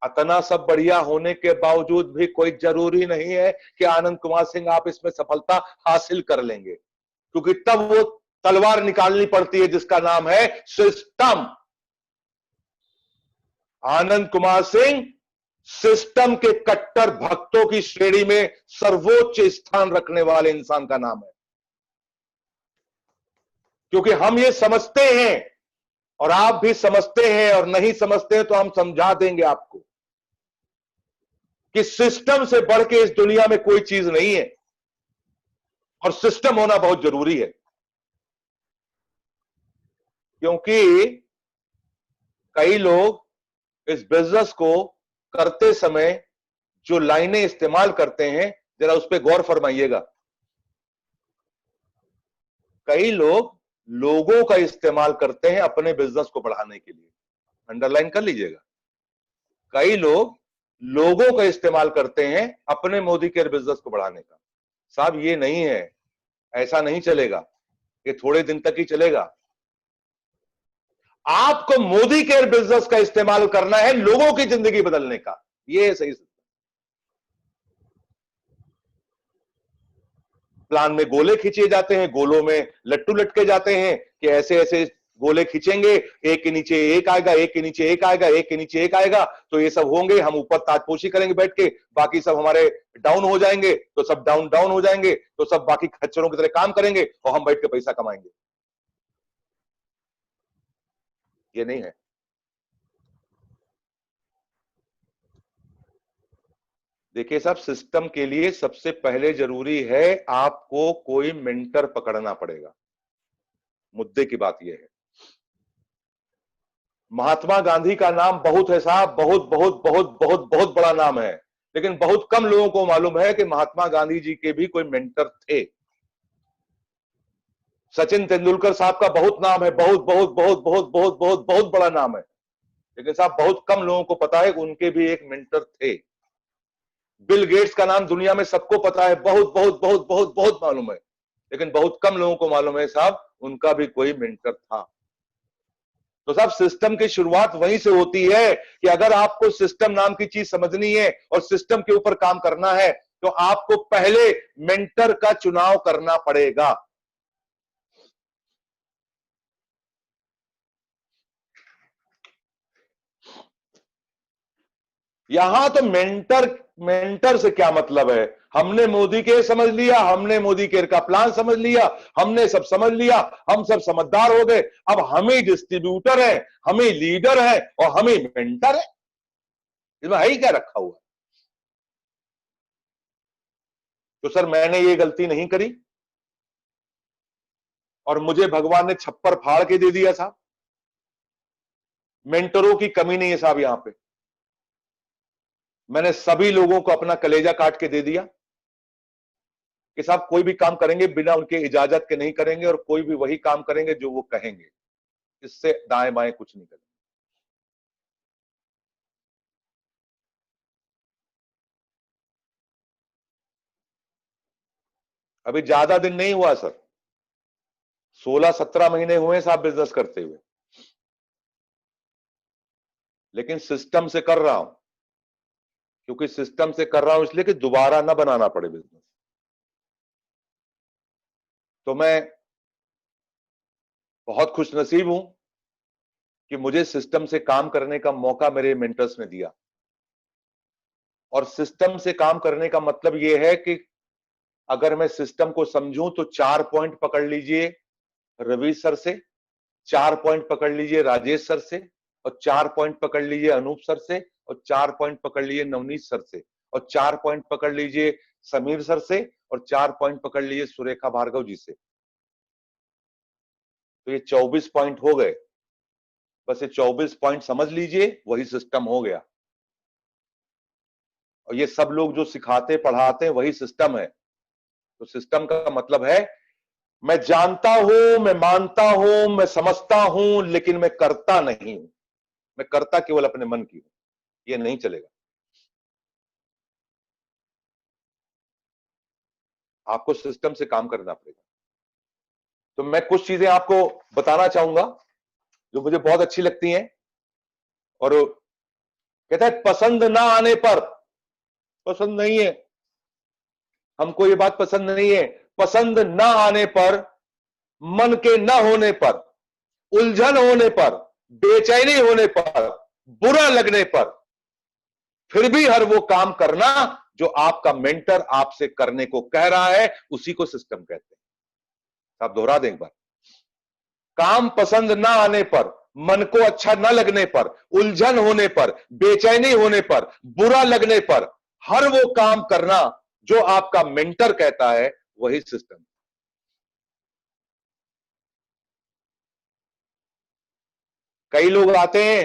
इतना सब बढ़िया होने के बावजूद भी कोई जरूरी नहीं है कि आनंद कुमार सिंह आप इसमें सफलता हासिल कर लेंगे, क्योंकि तब वो तलवार निकालनी पड़ती है जिसका नाम है सिस्टम। आनंद कुमार सिंह सिस्टम के कट्टर भक्तों की श्रेणी में सर्वोच्च स्थान रखने वाले इंसान का नाम है, क्योंकि हम ये समझते हैं और आप भी समझते हैं, और नहीं समझते हैं तो हम समझा देंगे आपको कि सिस्टम से बढ़ के इस दुनिया में कोई चीज नहीं है, और सिस्टम होना बहुत जरूरी है। क्योंकि कई लोग इस बिजनेस को करते समय जो लाइनें इस्तेमाल करते हैं, जरा उस पर गौर फरमाइएगा। कई लोग लोगों का इस्तेमाल करते हैं अपने बिजनेस को बढ़ाने के लिए, अंडरलाइन कर लीजिएगा। कई लोग लोगों का इस्तेमाल करते हैं अपने मोदी केयर बिजनेस को बढ़ाने का। साहब ये नहीं है, ऐसा नहीं चलेगा, ये थोड़े दिन तक ही चलेगा। आपको मोदी केयर बिजनेस का इस्तेमाल करना है लोगों की जिंदगी बदलने का, ये सही प्लान में गोले खींचे जाते हैं, गोलों में लट्टू लटके जाते हैं कि ऐसे ऐसे गोले खींचेंगे, एक के नीचे एक आएगा, एक के नीचे एक आएगा, एक के नीचे एक आएगा, तो ये सब होंगे, हम ऊपर ताजपोशी करेंगे बैठ के, बाकी सब हमारे डाउन हो जाएंगे, तो सब डाउन डाउन हो जाएंगे, तो सब बाकी खच्चरों की तरह काम करेंगे और हम बैठ के पैसा कमाएंगे। ये नहीं है। देखिए साहब, सिस्टम के लिए सबसे पहले जरूरी है आपको कोई मेंटर पकड़ना पड़ेगा। मुद्दे की बात यह है, महात्मा गांधी का नाम बहुत है साहब, बहुत बहुत बहुत बहुत बहुत बड़ा नाम है, लेकिन बहुत कम लोगों को मालूम है कि महात्मा गांधी जी के भी कोई मेंटर थे। सचिन तेंदुलकर साहब का बहुत नाम है, बहुत बहुत बहुत बहुत बहुत बहुत बहुत बड़ा नाम है, लेकिन साहब बहुत कम लोगों को पता है कि उनके भी एक मेंटर थे। बिल गेट्स का नाम दुनिया में सबको पता है, बहुत बहुत बहुत बहुत बहुत मालूम है, लेकिन बहुत कम लोगों को मालूम है साहब उनका भी कोई मेंटर था। तो साहब सिस्टम की शुरुआत वहीं से होती है कि अगर आपको सिस्टम नाम की चीज समझनी है और सिस्टम के ऊपर काम करना है तो आपको पहले मेंटर का चुनाव करना पड़ेगा। यहां तो मेंटर मेंटर से क्या मतलब है, हमने मोदी केयर समझ लिया, हमने मोदी केयर का प्लान समझ लिया, हमने सब समझ लिया, हम सब समझदार हो गए, अब हम ही डिस्ट्रीब्यूटर हैं, हम ही लीडर हैं और हम ही मेंटर है। इसमें है ही क्या रखा हुआ। तो सर मैंने ये गलती नहीं करी और मुझे भगवान ने छप्पर फाड़ के दे दिया साहब। मेंटरों की कमी नहीं है साहब, यहां पे मैंने सभी लोगों को अपना कलेजा काट के दे दिया कि साहब कोई भी काम करेंगे बिना उनके इजाजत के नहीं करेंगे और कोई भी वही काम करेंगे जो वो कहेंगे, इससे दाएं बाएं कुछ नहीं करेंगे। अभी ज्यादा दिन नहीं हुआ सर, 16-17 महीने हुए साहब बिजनेस करते हुए। लेकिन सिस्टम से कर रहा हूं, क्योंकि सिस्टम से कर रहा हूं इसलिए कि दोबारा ना बनाना पड़े बिजनेस। तो मैं बहुत खुशनसीब हूं कि मुझे सिस्टम से काम करने का मौका मेरे मेंटर्स ने दिया। और सिस्टम से काम करने का मतलब यह है कि अगर मैं सिस्टम को समझूं तो 4 पॉइंट पकड़ लीजिए रवि सर से, 4 पॉइंट पकड़ लीजिए राजेश सर से, और 4 पॉइंट पकड़ लीजिए अनूप सर से, और 4 पॉइंट पकड़ लीजिए नवनीत सर से, और 4 पॉइंट पकड़ लीजिए समीर सर से, और 4 पॉइंट पकड़ लीजिए सुरेखा भार्गव जी से। तो ये 24 पॉइंट हो गए। बस ये 24 पॉइंट समझ लीजिए, वही सिस्टम हो गया। और ये सब लोग जो सिखाते पढ़ाते हैं वही सिस्टम है। तो सिस्टम का मतलब है मैं जानता हूं, मैं मानता हूं, मैं समझता हूं, लेकिन मैं करता नहीं हूं। मैं करता केवल अपने मन की हूं। ये नहीं चलेगा। आपको सिस्टम से काम करना पड़ेगा। तो मैं कुछ चीजें आपको बताना चाहूंगा जो मुझे बहुत अच्छी लगती हैं। और कहता है पसंद ना आने पर, पसंद नहीं है हमको, ये बात पसंद नहीं है, पसंद ना आने पर, मन के ना होने पर, उलझन होने पर, बेचैनी होने पर, बुरा लगने पर, फिर भी हर वो काम करना जो आपका मेंटर आपसे करने को कह रहा है, उसी को सिस्टम कहते हैं। आप दोहरा दें एक बार। काम पसंद ना आने पर, मन को अच्छा ना लगने पर, उलझन होने पर, बेचैनी होने पर, बुरा लगने पर, हर वो काम करना जो आपका मेंटर कहता है, वही सिस्टम। कई लोग आते हैं,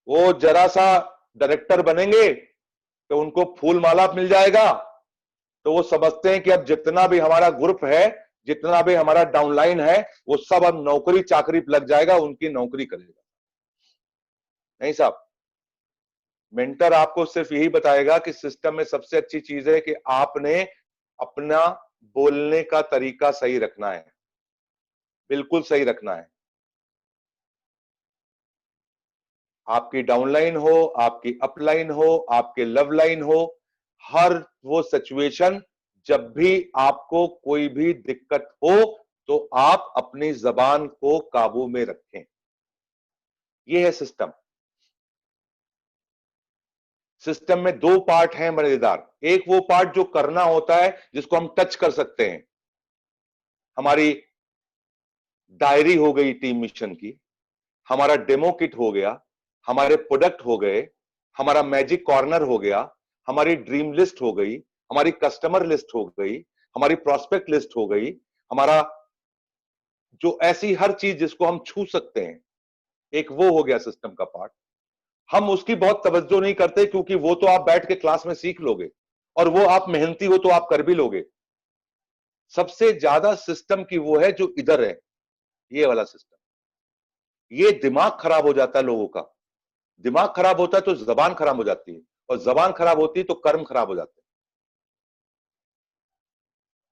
वो जरा सा डायरेक्टर बनेंगे तो उनको फूल माला मिल जाएगा, तो वो समझते हैं कि अब जितना भी हमारा ग्रुप है, जितना भी हमारा डाउनलाइन है, वो सब अब नौकरी चाकरी लग जाएगा, उनकी नौकरी करेगा। नहीं साहब, मेंटर आपको सिर्फ यही बताएगा कि सिस्टम में सबसे अच्छी चीज है कि आपने अपना बोलने का तरीका सही रखना है, बिल्कुल सही रखना है। आपकी डाउनलाइन हो, आपकी अपलाइन हो, आपके लव लाइन हो, हर वो सिचुएशन जब भी आपको कोई भी दिक्कत हो तो आप अपनी जबान को काबू में रखें। ये है सिस्टम। सिस्टम में दो पार्ट हैं मजेदार। एक वो पार्ट जो करना होता है, जिसको हम टच कर सकते हैं। हमारी डायरी हो गई टीम मिशन की, हमारा डेमो किट हो गया, हमारे प्रोडक्ट हो गए, हमारा मैजिक कॉर्नर हो गया, हमारी ड्रीम लिस्ट हो गई, हमारी कस्टमर लिस्ट हो गई, हमारी प्रोस्पेक्ट लिस्ट हो गई, हमारा जो ऐसी हर चीज जिसको हम छू सकते हैं, एक वो हो गया सिस्टम का पार्ट। हम उसकी बहुत तवज्जो नहीं करते, क्योंकि वो तो आप बैठ के क्लास में सीख लोगे, और वो आप मेहनती हो तो आप कर भी लोगे। सबसे ज्यादा सिस्टम की वो है जो इधर है, ये वाला सिस्टम। ये दिमाग खराब हो जाता है लोगों का। दिमाग खराब होता है तो जबान खराब हो जाती है, और जबान खराब होती है तो कर्म खराब हो जाते हैं।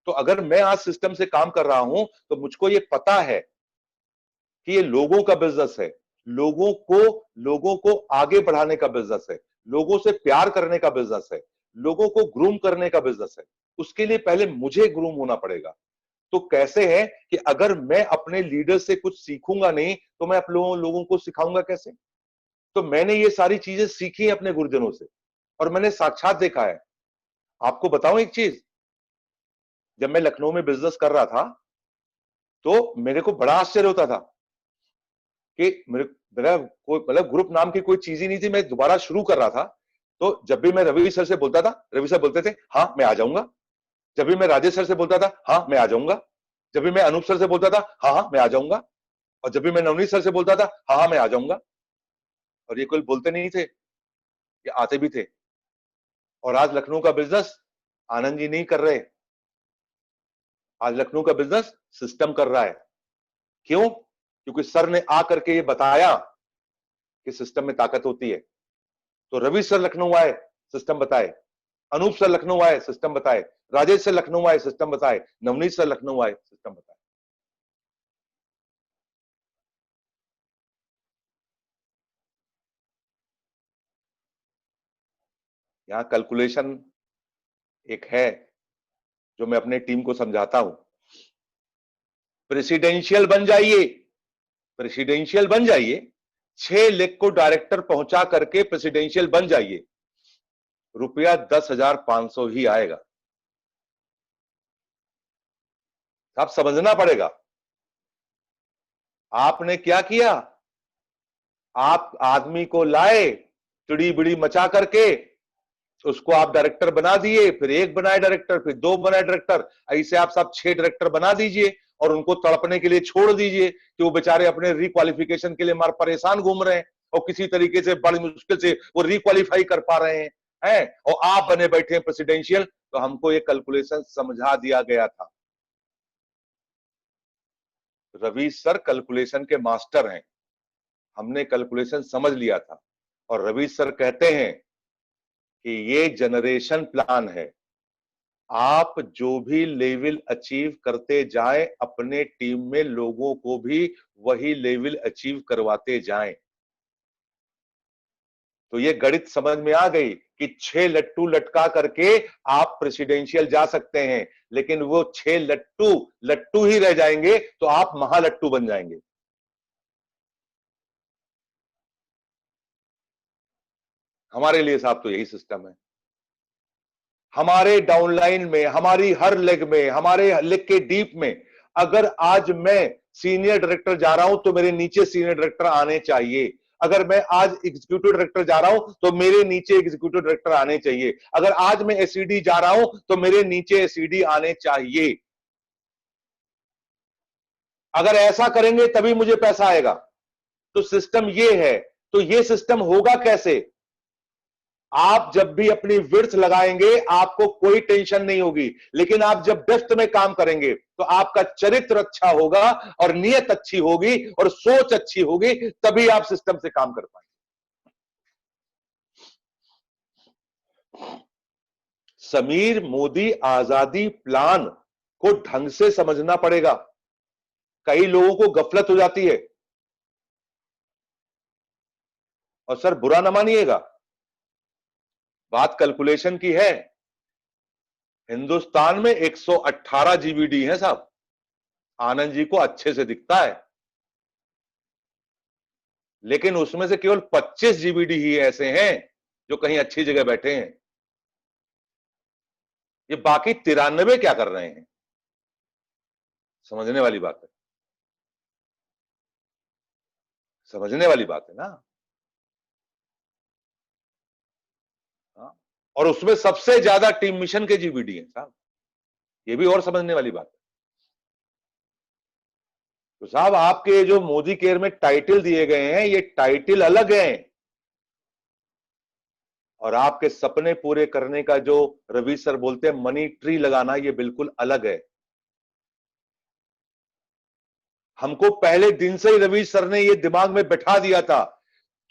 तो अगर मैं आज सिस्टम से काम कर रहा हूं तो मुझको ये पता है कि ये लोगों का बिजनेस है, लोगों को आगे बढ़ाने का बिजनेस है, लोगों से प्यार करने का बिजनेस है, लोगों को ग्रूम करने का बिजनेस है। उसके लिए पहले मुझे ग्रूम होना पड़ेगा। तो कैसे है कि अगर मैं अपने लीडर से कुछ सीखूंगा नहीं तो मैं आप लोगों को सिखाऊंगा कैसे? तो मैंने ये सारी चीजें सीखी है अपने गुरुजनों से, और मैंने साक्षात देखा है। आपको बताऊं एक चीज, जब मैं लखनऊ में बिजनेस कर रहा था तो मेरे को बड़ा आश्चर्य होता था कि मेरा कोई मतलब ग्रुप नाम की कोई चीज ही नहीं थी। मैं दोबारा शुरू कर रहा था, तो जब भी मैं रवि सर से बोलता था, रवि सर बोलते थे हाँ मैं आ जाऊंगा। जब भी मैं राजेश सर से बोलता था, हाँ मैं आ जाऊंगा। जब भी मैं अनूप सर से बोलता था, हाँ हाँ मैं आ जाऊंगा। और जब भी मैं नवनीत सर से बोलता था, हाँ हाँ मैं आ जाऊंगा। और ये कोई बोलते नहीं थे, ये आते भी थे। और आज लखनऊ का बिजनेस आनंद जी नहीं कर रहे, आज लखनऊ का बिजनेस सिस्टम कर रहा है। क्यों? क्योंकि सर ने आकर के ये बताया कि सिस्टम में ताकत होती है। तो रवि सर लखनऊ आए, सिस्टम बताए, अनूप सर लखनऊ आए, सिस्टम बताए, राजेश सर लखनऊ आए, सिस्टम बताए, नवनीत सर लखनऊ आए, सिस्टम बताए। यहां कैलकुलेशन एक है जो मैं अपने टीम को समझाता हूं। प्रेसिडेंशियल बन जाइए, प्रेसिडेंशियल बन जाइए, 6 लाख को डायरेक्टर पहुंचा करके प्रेसिडेंशियल बन जाइए, रुपया 10,500 ही आएगा। आप समझना पड़ेगा। आपने क्या किया, आप आदमी को लाए चिड़ी बिड़ी मचा करके, उसको आप डायरेक्टर बना दिए, फिर एक बनाए डायरेक्टर, फिर 2 बनाए डायरेक्टर, ऐसे आप सब 6 डायरेक्टर बना दीजिए और उनको तड़पने के लिए छोड़ दीजिए कि वो बेचारे अपने रिक्वालिफिकेशन के लिए मार परेशान घूम रहे हैं और किसी तरीके से बड़ी मुश्किल से वो रिक्वालिफाई कर पा रहे हैं और आप बने बैठे हैं प्रेसिडेंशियल। तो हमको ये कैलकुलेशन समझा दिया गया था। रवि सर कैलकुलेशन के मास्टर हैं, हमने कैलकुलेशन समझ लिया था और रवि सर कहते हैं कि ये जनरेशन प्लान है, आप जो भी लेवल अचीव करते जाएं अपने टीम में लोगों को भी वही लेवल अचीव करवाते जाएं। तो ये गणित समझ में आ गई कि 6 लट्टू लटका करके आप प्रेसिडेंशियल जा सकते हैं, लेकिन वो 6 लट्टू लट्टू ही रह जाएंगे तो आप महालट्टू बन जाएंगे। हमारे लिए साहब तो यही सिस्टम है। हमारे डाउनलाइन में, हमारी हर लेग में, हमारे लेग के डीप में, अगर आज मैं सीनियर डायरेक्टर जा रहा हूं तो मेरे नीचे सीनियर डायरेक्टर आने चाहिए। अगर मैं आज एग्जीक्यूटिव डायरेक्टर जा रहा हूं तो मेरे नीचे एग्जीक्यूटिव डायरेक्टर आने चाहिए। अगर आज मैं एसईडी जा रहा हूं तो मेरे नीचे एसईडी आने चाहिए। अगर ऐसा करेंगे तभी मुझे पैसा आएगा। तो सिस्टम ये है। तो ये सिस्टम होगा कैसे? आप जब भी अपनी विड्थ लगाएंगे आपको कोई टेंशन नहीं होगी, लेकिन आप जब डेप्थ में काम करेंगे तो आपका चरित्र अच्छा होगा और नियत अच्छी होगी और सोच अच्छी होगी, तभी आप सिस्टम से काम कर पाएंगे। समीर मोदी आजादी प्लान को ढंग से समझना पड़ेगा। कई लोगों को गफलत हो जाती है। और सर बुरा ना मानिएगा, बात कैलकुलेशन की है। हिंदुस्तान में 118 जीबीडी है साहब। आनंद जी को अच्छे से दिखता है, लेकिन उसमें से केवल 25 जीबीडी ही ऐसे हैं जो कहीं अच्छी जगह बैठे हैं। ये बाकी 93 क्या कर रहे हैं? समझने वाली बात है, समझने वाली बात है ना। हाँ? और उसमें सबसे ज्यादा टीम मिशन के जीबीडी है साहब, ये भी और समझने वाली बात है। तो साहब आपके जो मोदी केयर में टाइटल दिए गए हैं, ये टाइटल अलग हैं और आपके सपने पूरे करने का जो रवि सर बोलते हैं मनी ट्री लगाना, ये बिल्कुल अलग है। हमको पहले दिन से ही रवि सर ने ये दिमाग में बैठा दिया था,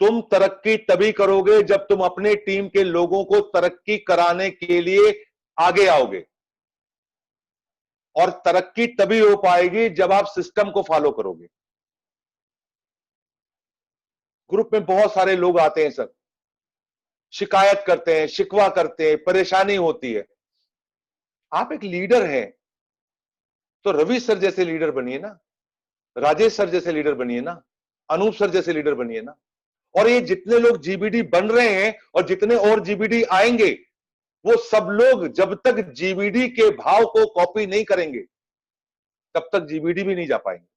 तुम तरक्की तभी करोगे जब तुम अपने टीम के लोगों को तरक्की कराने के लिए आगे आओगे, और तरक्की तभी हो पाएगी जब आप सिस्टम को फॉलो करोगे। ग्रुप में बहुत सारे लोग आते हैं सर, शिकायत करते हैं, शिकवा करते हैं, परेशानी होती है। आप एक लीडर हैं तो रवि सर जैसे लीडर बनिए ना, राजेश सर जैसे लीडर बनिए ना, अनूप सर जैसे लीडर बनिए ना। और ये जितने लोग जीबीडी बन रहे हैं और जितने और जीबीडी आएंगे, वो सब लोग जब तक जीबीडी के भाव को कॉपी नहीं करेंगे तब तक जीबीडी भी नहीं जा पाएंगे।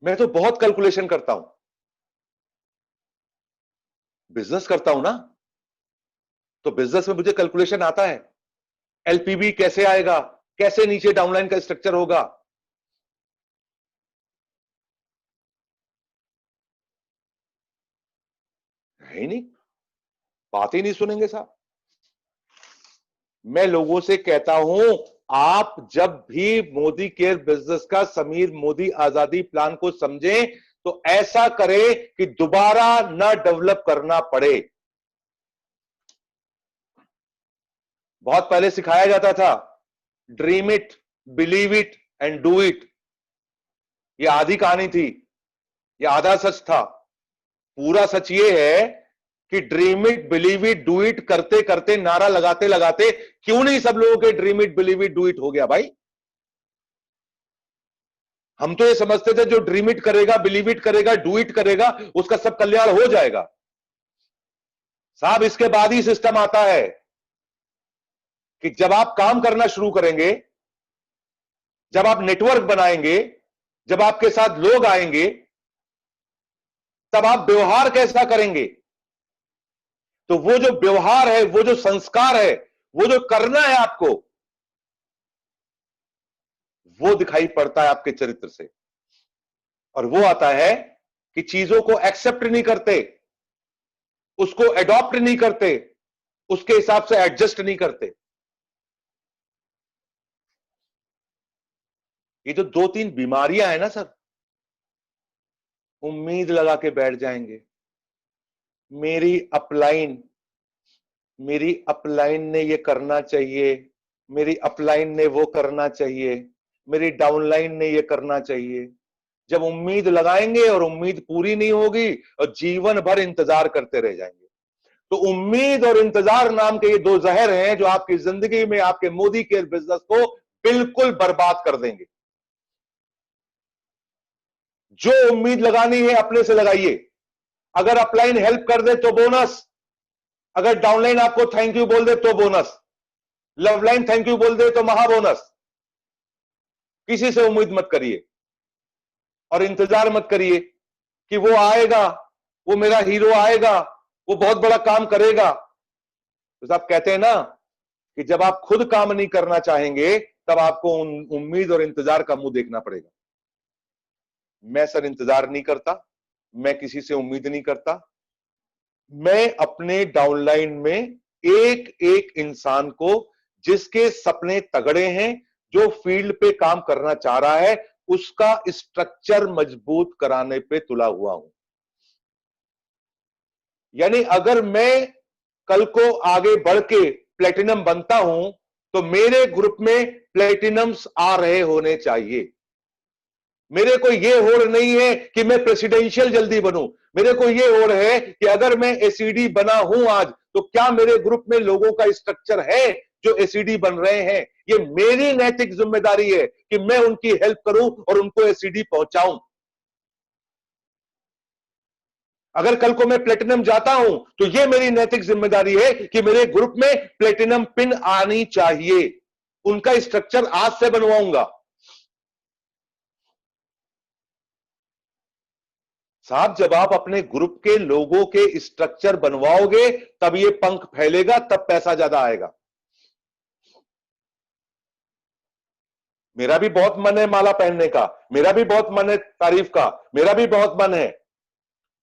मैं तो बहुत कैलकुलेशन करता हूं, बिजनेस करता हूं ना, तो बिजनेस में मुझे कैलकुलेशन आता है। एलपीबी कैसे आएगा, कैसे नीचे डाउनलाइन का स्ट्रक्चर होगा। है ही नहीं, बात ही नहीं सुनेंगे साहब। मैं लोगों से कहता हूं, आप जब भी मोदी केयर बिजनेस का समीर मोदी आजादी प्लान को समझें तो ऐसा करें कि दोबारा ना डेवलप करना पड़े। बहुत पहले सिखाया जाता था, dream it, believe it and do it. ये आधी कहानी थी, ये आधा सच था, पूरा सच ये है कि dream it, believe it, do it करते करते, नारा लगाते लगाते क्यों नहीं सब लोगों के dream it, believe it, do it हो गया भाई। हम तो ये समझते थे जो ड्रीम इट करेगा, बिलीव इट करेगा, डू इट करेगा, उसका सब कल्याण हो जाएगा। साहब इसके बाद ही सिस्टम आता है कि जब आप काम करना शुरू करेंगे, जब आप नेटवर्क बनाएंगे, जब आपके साथ लोग आएंगे, तब आप व्यवहार कैसा करेंगे। तो वो जो व्यवहार है, वो जो संस्कार है, वो जो करना है आपको, वो दिखाई पड़ता है आपके चरित्र से। और वो आता है कि चीजों को एक्सेप्ट नहीं करते, उसको एडॉप्ट नहीं करते, उसके हिसाब से एडजस्ट नहीं करते। ये जो 2-3 बीमारियां हैं ना सर, उम्मीद लगा के बैठ जाएंगे, मेरी अपलाइन, मेरी अपलाइन ने ये करना चाहिए, मेरी अपलाइन ने वो करना चाहिए, मेरी डाउनलाइन ने ये करना चाहिए। जब उम्मीद लगाएंगे और उम्मीद पूरी नहीं होगी और जीवन भर इंतजार करते रह जाएंगे। तो उम्मीद और इंतजार नाम के ये 2 जहर हैं जो आपकी जिंदगी में आपके मोदी के बिजनेस को बिल्कुल बर्बाद कर देंगे। जो उम्मीद लगानी है अपने से लगाइए। अगर अपलाइन हेल्प कर दे तो बोनस, अगर डाउनलाइन आपको थैंक यू बोल दे तो bonus, love line thank you बोल दे तो महा बोनस। किसी से उम्मीद मत करिए और इंतजार मत करिए कि वो आएगा, वो मेरा हीरो आएगा, वो बहुत बड़ा काम करेगा। तो आप कहते हैं ना कि जब आप खुद काम नहीं करना चाहेंगे तब आपको उम्मीद और इंतजार का मुंह देखना पड़ेगा। मैं सर इंतजार नहीं करता, मैं किसी से उम्मीद नहीं करता। मैं अपने डाउनलाइन में एक एक इंसान को, जिसके सपने तगड़े हैं, जो फील्ड पे काम करना चाह रहा है, उसका स्ट्रक्चर मजबूत कराने पे तुला हुआ हूं। यानी अगर मैं कल को आगे बढ़ के प्लेटिनम बनता हूं तो मेरे ग्रुप में प्लेटिनम्स आ रहे होने चाहिए। मेरे को ये होड़ नहीं है कि मैं प्रेसिडेंशियल जल्दी बनूं, मेरे को ये होड़ है कि अगर मैं एसीडी बना हूं आज, तो क्या मेरे ग्रुप में लोगों का स्ट्रक्चर है जो एसीडी बन रहे हैं। ये मेरी नैतिक जिम्मेदारी है कि मैं उनकी हेल्प करूं और उनको एसीडी पहुंचाऊं। अगर कल को मैं प्लेटिनम जाता हूं तो यह मेरी नैतिक जिम्मेदारी है कि मेरे ग्रुप में प्लेटिनम पिन आनी चाहिए। उनका स्ट्रक्चर आज से बनवाऊंगा। साहब जब आप अपने ग्रुप के लोगों के स्ट्रक्चर बनवाओगे तब ये पंख फैलेगा, तब पैसा ज्यादा आएगा। मेरा भी बहुत मन है माला पहनने का, मेरा भी बहुत मन है तारीफ का, मेरा भी बहुत मन है,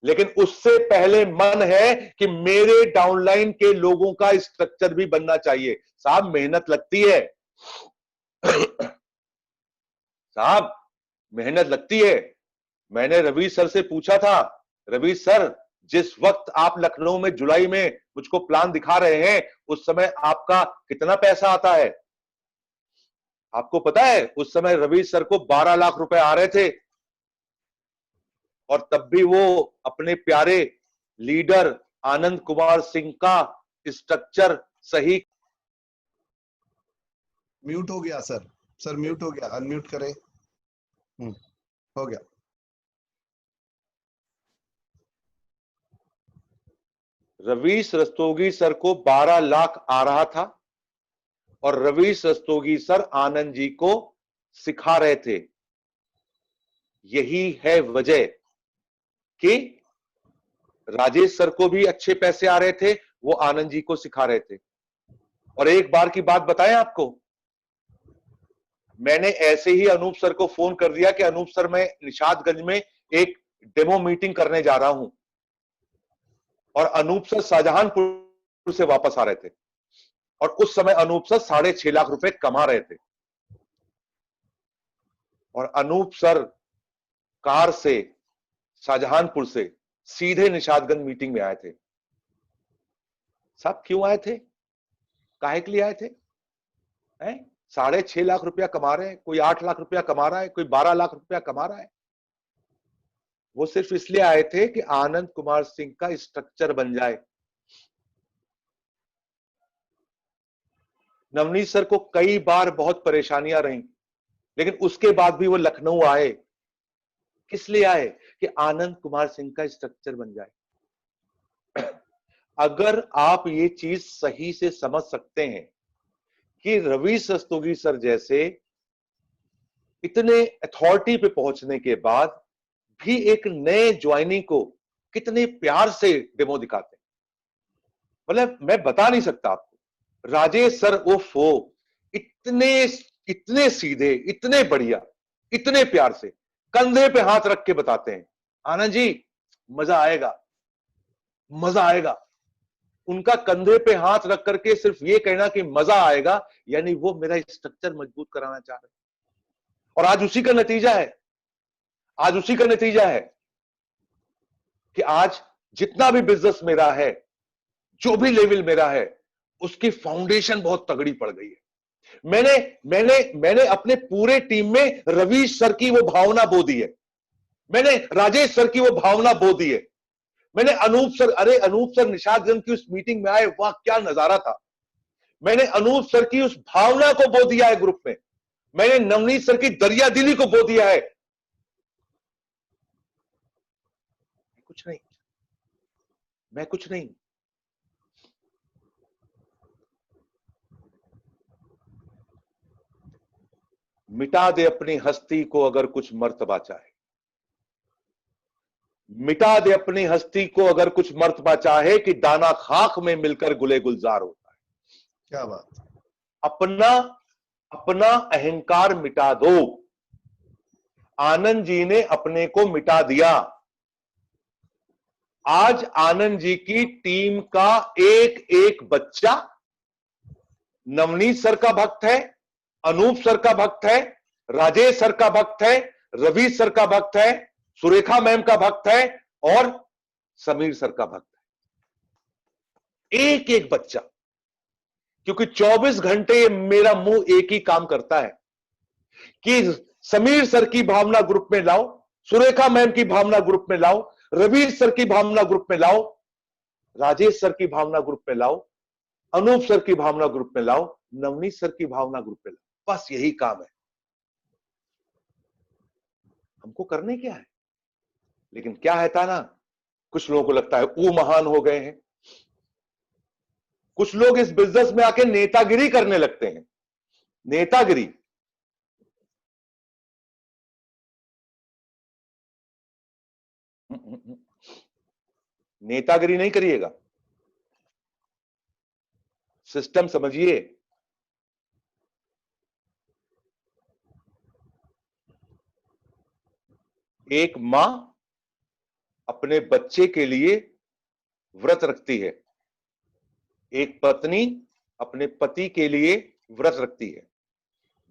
लेकिन उससे पहले मन है कि मेरे डाउनलाइन के लोगों का स्ट्रक्चर भी बनना चाहिए। साहब मेहनत लगती है साहब मेहनत लगती है। मैंने रवि सर से पूछा था, रवि सर जिस वक्त आप लखनऊ में जुलाई में मुझको प्लान दिखा रहे हैं, उस समय आपका कितना पैसा आता है। आपको पता है उस समय रवि सर को 12 लाख रुपए आ रहे थे, और तब भी वो अपने प्यारे लीडर आनंद कुमार सिंह का स्ट्रक्चर सही। म्यूट हो गया सर, सर म्यूट हो गया, अनम्यूट करें। हो गया। रवीश रस्तोगी सर को 12 लाख आ रहा था और रवीश रस्तोगी सर आनंद जी को सिखा रहे थे। यही है वजह कि राजेश सर को भी अच्छे पैसे आ रहे थे, वो आनंद जी को सिखा रहे थे। और एक बार की बात बताएं आपको, मैंने ऐसे ही अनूप सर को फोन कर दिया कि अनूप सर मैं निशादगंज में एक डेमो मीटिंग करने जा रहा हूं, और अनूप सर शाहजहानपुर से वापस आ रहे थे, और उस समय अनूप सर 6.5 लाख रुपए कमा रहे थे। और अनूप सर कार से शाहजहानपुर से सीधे निशादगंज मीटिंग में आए थे। साहब क्यों आए थे, काहे के लिए आए थे? 6.5 लाख रुपया कमा रहे हैं, कोई 8 लाख रुपया कमा रहा है, कोई 12 लाख रुपया कमा रहा है। वो सिर्फ इसलिए आए थे कि आनंद कुमार सिंह का स्ट्रक्चर बन जाए। नवनीत सर को कई बार बहुत परेशानियां रही, लेकिन उसके बाद भी वो लखनऊ आए। किस लिए आए? कि आनंद कुमार सिंह का स्ट्रक्चर बन जाए। अगर आप ये चीज सही से समझ सकते हैं कि रवीश रस्तोगी सर जैसे इतने अथॉरिटी पे पहुंचने के बाद भी एक नए ज्वाइनिंग को कितने प्यार से डेमो दिखाते हैं, मतलब मैं बता नहीं सकता आपको। राजेश सर उफ इतने इतने सीधे, इतने बढ़िया, इतने प्यार से कंधे पे हाथ रख के बताते हैं, आनंद जी मजा आएगा, मजा आएगा। उनका कंधे पे हाथ रख करके सिर्फ ये कहना कि मजा आएगा, यानी वो मेरा स्ट्रक्चर मजबूत कराना चाह रहे हैं। और आज उसी का नतीजा है, आज उसी का नतीजा है कि आज जितना भी बिजनेस मेरा है, जो भी लेवल मेरा है, उसकी फाउंडेशन बहुत तगड़ी पड़ गई है। मैंने मैंने मैंने अपने पूरे टीम में रवीश सर की वो भावना बो दी है, मैंने राजेश सर की वो भावना बो दी है, मैंने अनूप सर, अरे अनूप सर निषादगंज की उस मीटिंग में आए, वाह क्या नजारा था। मैंने अनूप सर की उस भावना को बो दिया है ग्रुप में, मैंने नवनीत सर की दरिया दिली को बो दिया है। कुछ नहीं, मैं कुछ नहीं। मिटा दे अपनी हस्ती को अगर कुछ मर्तबा चाहे, मिटा दे अपनी हस्ती को अगर कुछ मर्तबा चाहे, कि दाना खाक में मिलकर गुले गुलजार होता है। क्या बात। अपना अपना अहंकार मिटा दो। आनंद जी ने अपने को मिटा दिया। आज आनंद जी की टीम का एक एक बच्चा नवनीत सर का भक्त है, अनूप सर का भक्त है, राजेश सर का भक्त है, रवि सर का भक्त है, सुरेखा मैम का भक्त है और समीर सर का भक्त है। एक एक बच्चा, क्योंकि 24 घंटे मेरा मुंह एक ही काम करता है कि समीर सर की भावना ग्रुप में लाओ, सुरेखा मैम की भावना ग्रुप में लाओ, रवि सर की भावना ग्रुप में लाओ, राजेश सर की भावना ग्रुप में लाओ, अनूप सर की भावना ग्रुप में लाओ, नवनीत सर की भावना ग्रुप में लाओ। बस यही काम है, हमको करने क्या है। लेकिन क्या है था ना, कुछ लोगों को लगता है वो महान हो गए हैं, कुछ लोग इस बिजनेस में आके नेतागिरी करने लगते हैं। नेतागिरी, नेतागिरी नहीं करिएगा, सिस्टम समझिए। एक मां अपने बच्चे के लिए व्रत रखती है, एक पत्नी अपने पति के लिए व्रत रखती है।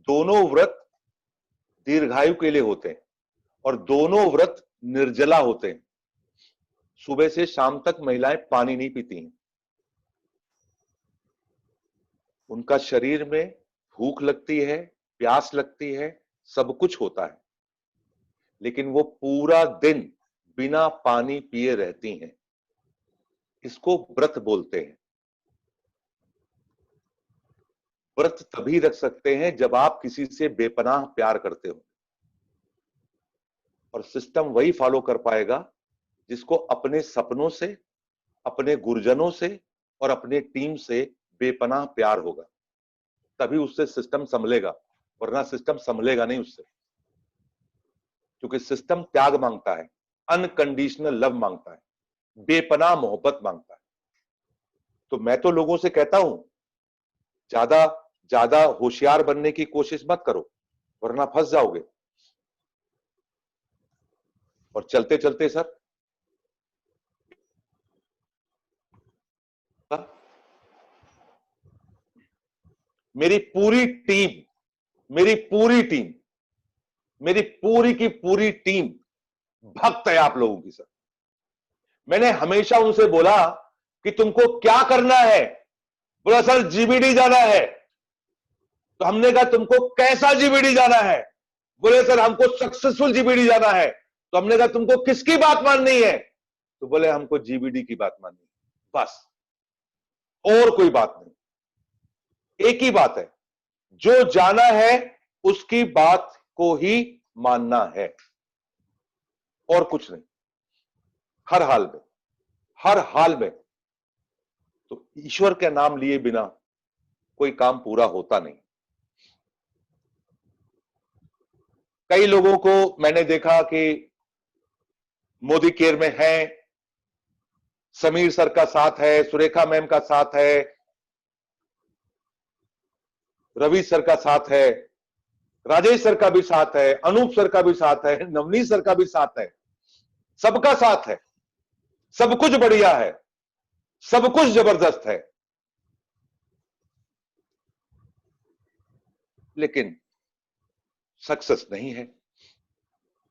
दोनों व्रत दीर्घायु के लिए होते हैं और दोनों व्रत निर्जला होते हैं। सुबह से शाम तक महिलाएं पानी नहीं पीती हैं। उनका शरीर में भूख लगती है, प्यास लगती है, सब कुछ होता है, लेकिन वो पूरा दिन बिना पानी पिए रहती हैं। इसको व्रत बोलते हैं। व्रत तभी रख सकते हैं जब आप किसी से बेपनाह प्यार करते हो, और सिस्टम वही फॉलो कर पाएगा जिसको अपने सपनों से, अपने गुरुजनों से और अपने टीम से बेपनाह प्यार होगा। तभी उससे सिस्टम संभलेगा, वरना सिस्टम संभलेगा नहीं उससे, क्योंकि सिस्टम त्याग मांगता है, अनकंडीशनल लव मांगता है, बेपनाह मोहब्बत मांगता है। तो मैं तो लोगों से कहता हूं, ज्यादा ज्यादा होशियार बनने की कोशिश मत करो, वरना फंस जाओगे। और चलते चलते सर, मेरी पूरी टीम, मेरी पूरी टीम, मेरी पूरी की पूरी टीम भक्त है आप लोगों की सर। मैंने हमेशा उनसे बोला कि तुमको क्या करना है, बोला सर जीबीडी जाना है। तो हमने कहा तुमको कैसा जीबीडी जाना है, बोले सर हमको सक्सेसफुल जीबीडी जाना है। तो हमने कहा तुमको किसकी बात माननी है? तो बोले हमको जीबीडी की बात माननी है, बस, और कोई बात नहीं। एक ही बात है, जो जाना है उसकी बात को ही मानना है, और कुछ नहीं, हर हाल में, हर हाल में। तो ईश्वर के नाम लिए बिना कोई काम पूरा होता नहीं। कई लोगों को मैंने देखा कि मोदी केयर में है, समीर सर का साथ है, सुरेखा मैम का साथ है, रवि सर का साथ है, राजेश सर का भी साथ है, अनूप सर का भी साथ है, नवनीत सर का भी साथ है, सबका साथ है, सब कुछ बढ़िया है, सब कुछ जबरदस्त है, लेकिन सक्सेस नहीं है।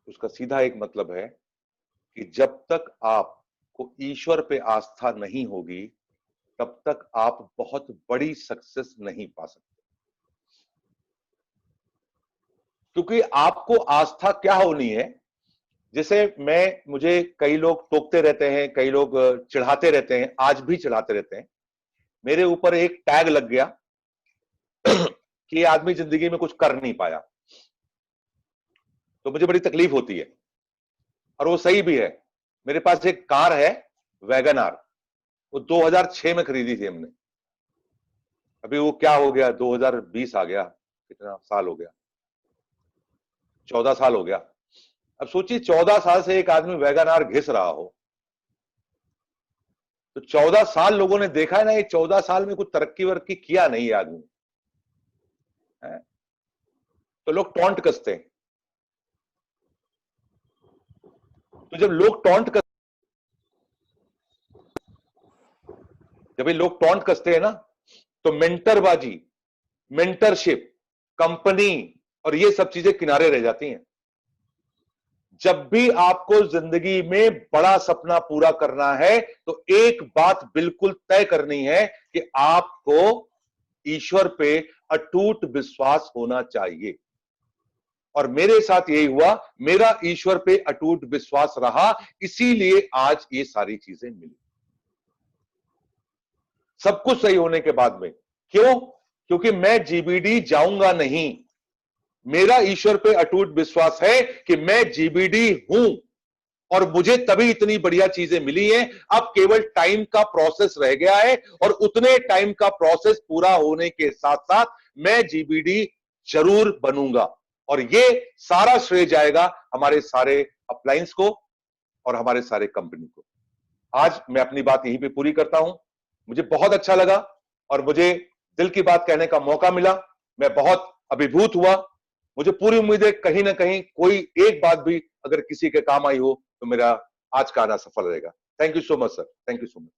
उसका सीधा एक मतलब है कि जब तक आपको ईश्वर पे आस्था नहीं होगी, तब तक आप बहुत बड़ी सक्सेस नहीं पा सकते। क्योंकि आपको आस्था क्या होनी है, जैसे मुझे कई लोग टोकते रहते हैं, कई लोग चिढ़ाते रहते हैं, आज भी चिढ़ाते रहते हैं। मेरे ऊपर एक टैग लग गया कि ये आदमी जिंदगी में कुछ कर नहीं पाया, तो मुझे बड़ी तकलीफ होती है, और वो सही भी है। मेरे पास एक कार है, वैगन आर, वो 2006 में खरीदी थी हमने। अभी वो क्या हो गया, 2020 आ गया, कितना साल हो गया, 14 साल हो गया। अब सोचिए 14 साल से एक आदमी वैगन आर घिस रहा हो, तो 14 साल लोगों ने देखा है ना, ये 14 साल में कुछ तरक्की वरक्की किया नहीं आदमी है? तो लोग टॉन्ट कसते हैं। तो जब लोग टॉन्ट कसते हैं ना, तो मेंटरबाजी, मेंटरशिप, कंपनी और ये सब चीजें किनारे रह जाती हैं। जब भी आपको जिंदगी में बड़ा सपना पूरा करना है, तो एक बात बिल्कुल तय करनी है कि आपको ईश्वर पे अटूट विश्वास होना चाहिए। और मेरे साथ यही हुआ, मेरा ईश्वर पे अटूट विश्वास रहा, इसीलिए आज ये सारी चीजें मिली। सब कुछ सही होने के बाद में। क्यों? क्योंकि मैं जीबीडी जाऊंगा नहीं। मेरा ईश्वर पे अटूट विश्वास है कि मैं जीबीडी हूं, और मुझे तभी इतनी बढ़िया चीजें मिली हैं। अब केवल टाइम का प्रोसेस रह गया है, और उतने टाइम का प्रोसेस पूरा होने के साथ साथ मैं जीबीडी जरूर बनूंगा, और ये सारा श्रेय जाएगा हमारे सारे अपलायंस को और हमारे सारे कंपनी को। आज मैं अपनी बात यहीं पे पूरी करता हूं। मुझे बहुत अच्छा लगा, और मुझे दिल की बात कहने का मौका मिला। मैं बहुत अभिभूत हुआ। मुझे पूरी उम्मीद है कहीं ना कहीं कोई एक बात भी अगर किसी के काम आई हो, तो मेरा आज का आना सफल रहेगा। Thank you so much sir, thank you so much.